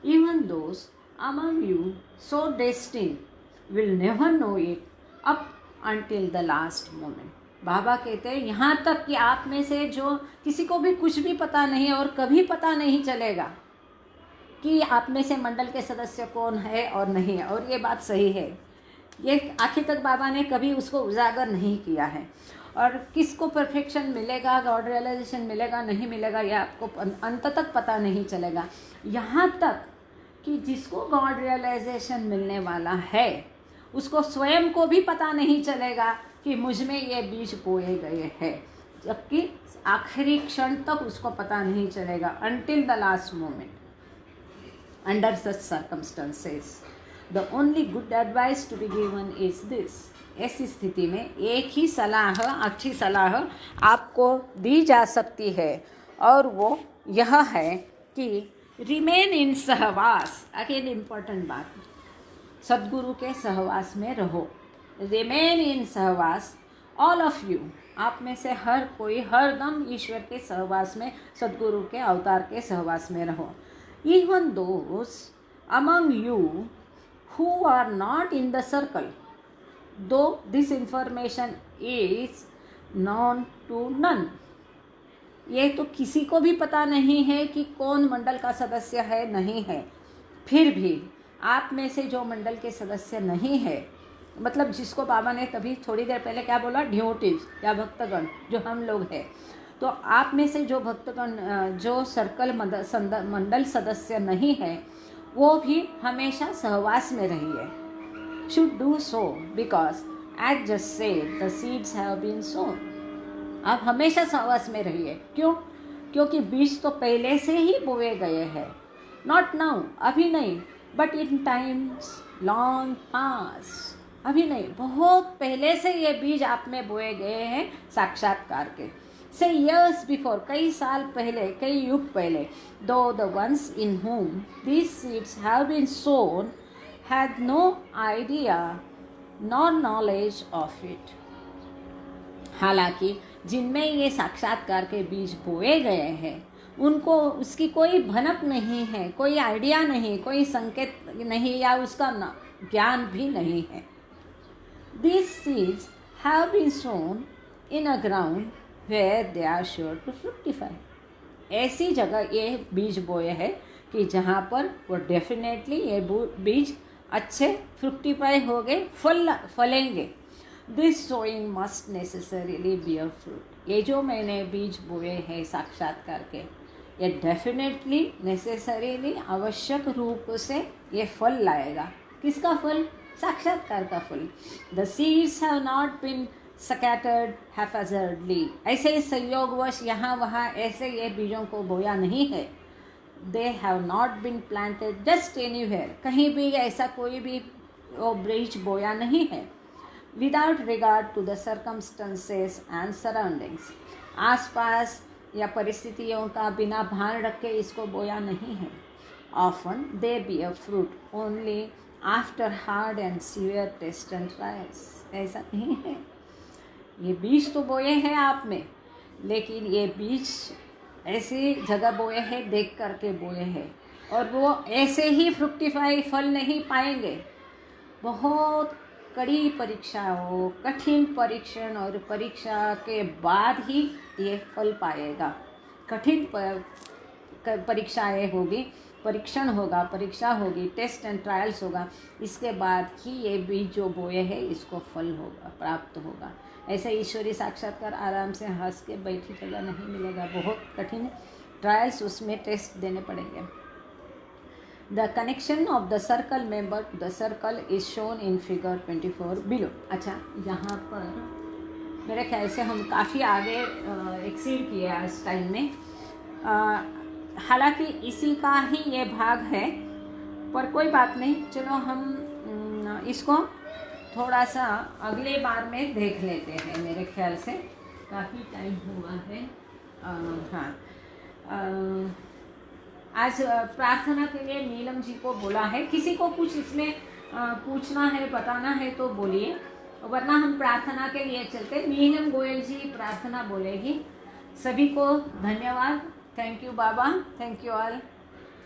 S1: Even those among you so destined will never know it up until the last moment. बाबा कहते हैं यहाँ तक कि आप में से जो किसी को भी कुछ भी पता नहीं और कभी पता नहीं चलेगा कि आप में से मंडल के सदस्य कौन है और नहीं है। और ये बात सही है, ये आखिर तक बाबा ने कभी उसको उजागर नहीं किया है। और किसको परफेक्शन मिलेगा, गॉड रियलाइजेशन मिलेगा नहीं मिलेगा, ये आपको अंत तक पता नहीं चलेगा। यहाँ तक कि जिसको गॉड रियलाइजेशन मिलने वाला है उसको स्वयं को भी पता नहीं चलेगा कि मुझ में ये बीज बोए गए हैं, जबकि आखिरी क्षण तक उसको पता नहीं चलेगा, until the last moment. Under such circumstances, the only good advice to be given is this. ऐसी स्थिति में एक ही सलाह, अच्छी सलाह आपको दी जा सकती है और वो यह है कि रिमेन इन सहवास। अगेन इम्पॉर्टेंट बात, सद्गुरु के सहवास में रहो। रिमेन इन सहवास, ऑल ऑफ यू, आप में से हर कोई हर दम ईश्वर के सहवास में, सद्गुरु के अवतार के सहवास में रहो। Even those among you who are not in the circle, though this information is known to none. ये तो किसी को भी पता नहीं है कि कौन मंडल का सदस्य है नहीं है, फिर भी आप में से जो मंडल के सदस्य नहीं है, मतलब जिसको बाबा ने तभी थोड़ी देर पहले क्या बोला, ड्यूटीज या भक्तगण जो हम लोग हैं, तो आप में से जो भक्तगण जो सर्कल मंडल सदस्य नहीं है वो भी हमेशा सहवास में रहिए। Should do so because as just said the seeds have been sown. आप हमेशा सहवास में रहिए। क्यों? क्योंकि बीज तो पहले से ही बोए गए हैं। नॉट नाउ, अभी नहीं, बट इन टाइम्स लॉन्ग पास, अभी नहीं, बहुत पहले से ये बीज आप में बोए गए हैं साक्षात्कार के। से years बिफोर, कई साल पहले, कई युग पहले, though the ones in whom these seeds have been sown had no idea nor knowledge of it। हालांकि जिनमें ये साक्षात्कार के बीज बोए गए हैं उनको उसकी कोई भनक नहीं है, कोई आइडिया नहीं, कोई संकेत नहीं या उसका ज्ञान भी नहीं है। These seeds have been sown in a ground where they are sure to fructify। ऐसी जगह ये बीज बोए हैं कि जहाँ पर वो डेफिनेटली ये बीज अच्छे फ्रुक्टिफाई हो गए, फलेंगे। This sowing must necessarily bear fruit. ये जो मैंने बीज बोए हैं साक्षात्कार के, ये डेफिनेटली नेसेसरीली आवश्यक रूप से ये फल लाएगा। किसका फल? साक्षात्कार का फल। The seeds have not been scattered haphazardly. ऐसे ही संयोगवश यहाँ वहाँ ऐसे ये बीजों को बोया नहीं है। They have not been planted just anywhere. कहीं भी ऐसा कोई भी वो बीज बोया नहीं है। Without regard to the circumstances and surroundings. आसपास या परिस्थितियों का बिना भान रखे इसको बोया नहीं है। Often they bear fruit only after hard and severe test and trials. ऐसा नहीं है, ये बीज तो बोए हैं आप में, लेकिन ये बीज ऐसी जगह बोए हैं, देख करके बोए हैं, और वो ऐसे ही फ्रुक्टिफाई फल नहीं पाएंगे। बहुत कड़ी परीक्षाओं, कठिन परीक्षण और परीक्षा के बाद ही ये फल पाएगा। कठिन परीक्षाएँ होगी, परीक्षण होगा, परीक्षा होगी, टेस्ट एंड ट्रायल्स होगा, इसके बाद ही ये बीज जो बोए हैं इसको फल होगा, प्राप्त होगा। ऐसे ईश्वरीय साक्षात्कार आराम से हंस के बैठी जगह नहीं मिलेगा, बहुत कठिन ट्रायल्स, उसमें टेस्ट देने पड़ेंगे। The connection of the circle member to the circle is shown in figure 24 below. अच्छा, यहाँ पर मेरे ख्याल से हम काफ़ी आगे एक्सीड किए इस टाइम में। हालांकि इसी का ही ये भाग है, पर कोई बात नहीं, चलो हम इसको थोड़ा सा अगले बार में देख लेते हैं। मेरे ख्याल से काफ़ी टाइम हुआ है। हाँ, आज प्रार्थना के लिए नीलम जी को बोला है। किसी को कुछ इसमें पूछना है, बताना है तो बोलिए, वरना हम प्रार्थना के लिए चलते। नीलम गोयल जी प्रार्थना बोलेगी। सभी को धन्यवाद। Thank you Baba, thank you all,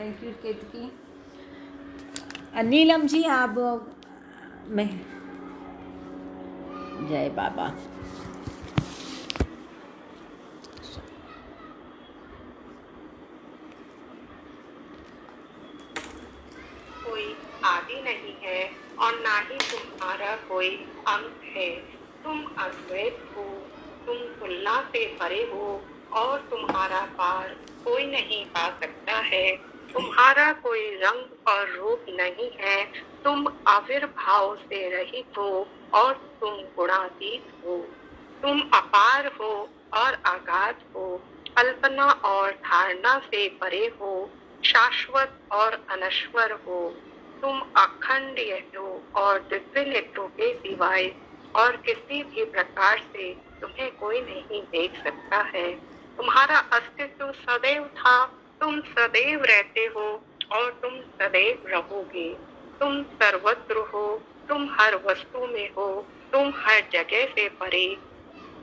S1: thank you Ketaki. Neelam ji आप मैं जय बाबा।
S2: कोई आदि नहीं है और ना ही तुम्हारा कोई अंत है। तुम अद्वैत हो, तुम तुलना से परे हो और तुम्हारा पार कोई नहीं पा सकता है। तुम्हारा कोई रंग और रूप नहीं है। तुम आविर्भाव से रहित हो और तुम गुणातीत हो। तुम अपार हो और अगाध हो। कल्पना और धारणा से परे हो। शाश्वत और अनश्वर हो। तुम अखंड हो और दिव्य नेत्रों के सिवाय और किसी भी प्रकार से तुम्हें कोई नहीं देख सकता है। तुम्हारा अस्तित्व सदैव था। तुम सदैव रहते हो और तुम सदैव रहोगे। तुम सर्वत्र हो। तुम हर वस्तु में हो। तुम हर जगह से परे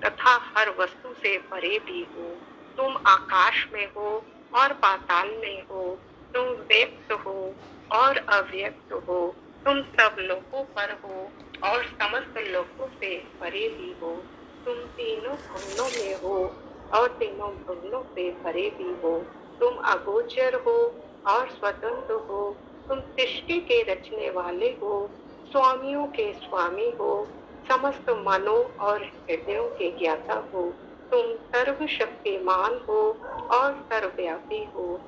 S2: तथा हर वस्तु से परे भी हो। तुम आकाश में हो और पाताल में हो। तुम व्यक्त हो और अव्यक्त हो। तुम सब लोगों पर हो और समस्त लोगों से परे भी हो। तुम तीनों भुवनों में हो और तीनों भुवनों से परे भी हो। तुम अगोचर हो और स्वतंत्र हो। तुम सृष्टि के रचने वाले हो। स्वामियों के स्वामी हो। समस्त मनों और हृदयों के ज्ञाता हो। तुम सर्वशक्तिमान हो और सर्वव्यापी हो।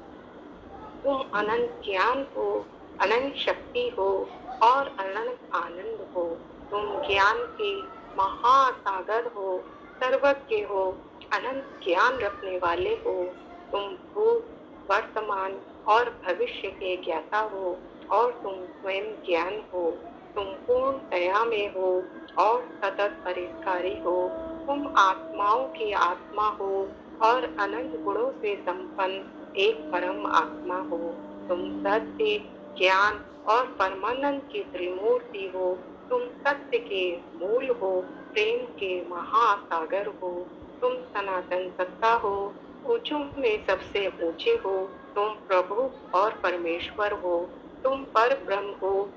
S2: तुम अनंत ज्ञान हो, अनंत शक्ति हो और अनंत आनंद हो। तुम ज्ञान के महासागर हो, सर्वज्ञ हो, अनंत ज्ञान रखने वाले हो। तुम भूत, वर्तमान और भविष्य के ज्ञाता हो और तुम स्वयं ज्ञान हो। तुम पूर्ण दया में हो और सतत परिष्कारी हो। तुम आत्माओं की आत्मा हो और अनंत गुणों से संपन्न एक परम आत्मा हो। तुम सत्य, ज्ञान और परमानंद की त्रिमूर्ति हो। तुम सत्य के मूल हो, प्रेम के महासागर हो। तुम सनातन सत्ता हो, ऊंचों में सबसे ऊंचे हो। तुम प्रभु और परमेश्वर हो। तुम पर ब्रह्म हो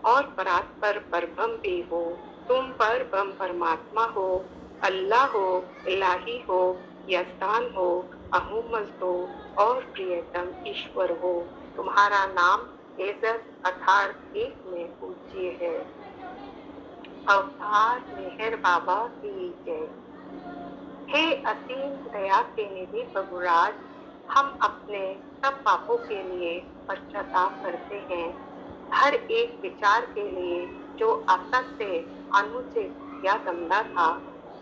S2: और परात्पर परब्रह्म भी हो। तुम पर ब्रह्म परमात्मा हो, अल्लाह हो, इलाही हो, यस्तान हो, अहूमज हो और प्रियतम ईश्वर हो। तुम्हारा नाम इज्जत अर्थात एक में पूज्य है। अवतार मेहर बाबा की जय। हे असीम दया के निधि प्रभुराज, हम अपने सब पापों के लिए पश्चाताप करते हैं। हर एक विचार के लिए जो असत्य, अनुचित या गंदा था,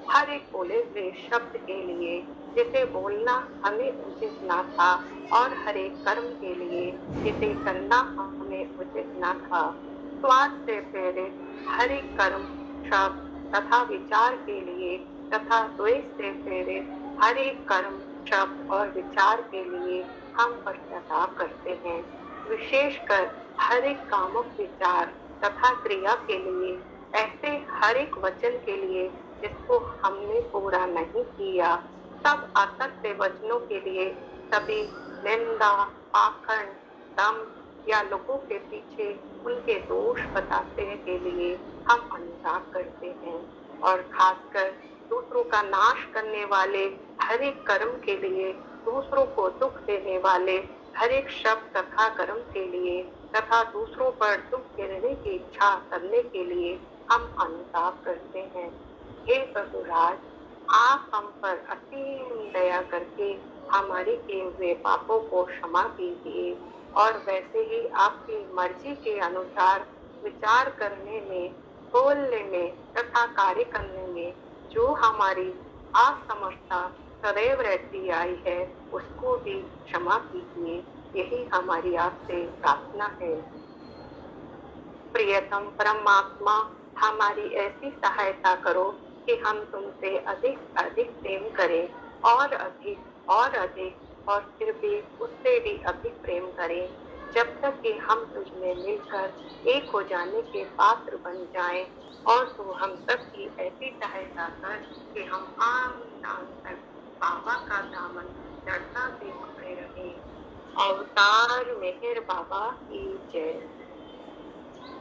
S2: हर एक बोले हुए शब्द के लिए जिसे बोलना हमें उचित ना था और हर एक कर्म के लिए जिसे करना हमें उचित ना था। स्वार्थ से प्रेरित हर एक कर्म, शब्द तथा विचार के लिए तथा द्वेष से प्रेरित हर एक कर्म, शब्द और विचार के लिए हम पश्चाताप करते हैं। विशेषकर हर एक कामुक विचार तथा क्रिया के लिए, ऐसे हर एक वचन के लिए जिसको हमने पूरा नहीं किया, सब असत्य वचनों के लिए, सभी निंदा, पाखंड, दम या लोगों के पीछे उनके दोष बताने के लिए हम अनुताप करते हैं। और खासकर दूसरों का नाश करने वाले हर एक कर्म के लिए, दूसरों को दुख देने वाले हर एक शब्द तथा कर्म के लिए तथा दूसरों पर दुख देने की इच्छा करने के लिए हम अनुताप करते हैं। हे प्रभुराज, आप हम पर असीम दया करके हमारे किए हुए पापों को क्षमा कीजिए और वैसे ही आपकी मर्जी के अनुसार विचार करने में, बोलने में तथा कार्य करने में जो हमारी असमर्थता सदैव रहती आई है, उसको भी क्षमा कीजिए। यही हमारी आपसे प्रार्थना है। प्रियतम परमात्मा, हमारी ऐसी सहायता करो कि हम तुमसे अधिक अधिक प्रेम करें और अधिक और अधिक, और फिर भी उससे भी अधिक प्रेम करें, जब तक कि हम तुझमें मिलकर एक हो जाने के पात्र बन जाएं। और तू हम सब की ऐसी सहायता कर कि हम आन तक बाबा का दामन जड़ता से पकड़े रहे। अवतार मेहर बाबा की जय।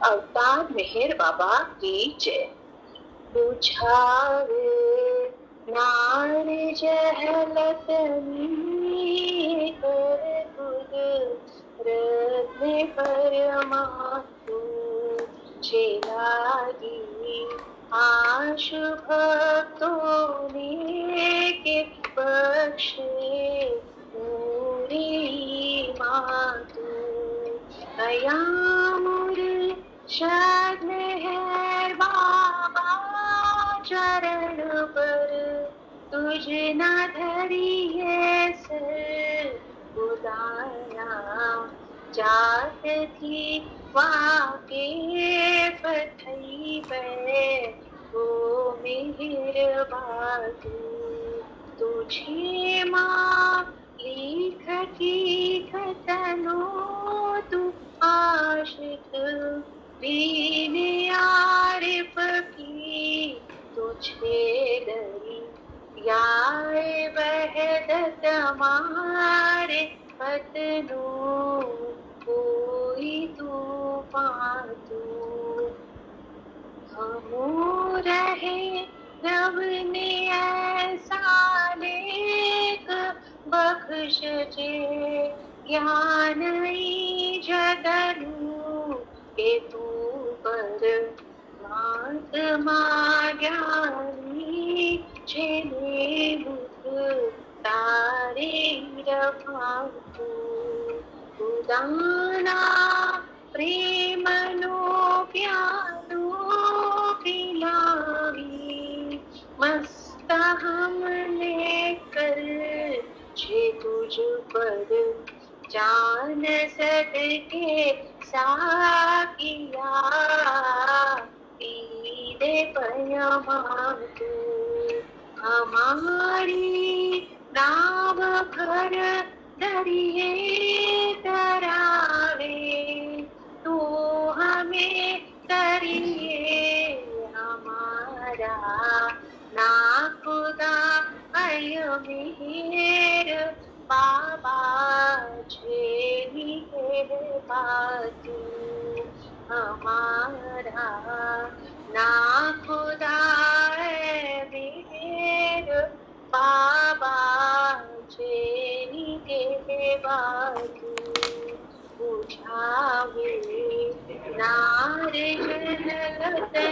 S2: अवतार मेहर बाबा की जय। बुझावे नार जहलत कर कुदरत परमात्मा छेलागी आश भक्तों ने के बख्शे पूरी मातु कयामुर शाद है बाबा चरण पर तुझ न धरी है सर उदारा जात थी वाके पथई पे वो मिहिर बाजू तुझे माँ लिखती कथनो तू आशिक बीन आरिफ की तुझे डरी याए बहदत मारे पतनो कोई तूफान तू हमू रहे रब ने ऐसा लेख बख्श जे ज्ञान जगलू के तू पर मात ज्ञानी छेने मुख तारे रफातू उदाना प्रेमनो प्यारो पिलावी मस्त हमने कर छे तुझ पर जान सदके साकिया पी दे पयमात हमारी नाम भर दरिए करावे तू हमें करिए हमारा ना खुदा अय मेर बाबा छेनी के बातू हमारा ना खुदा मेर बाबा छेनी के बातू बुझावे नार जलतनी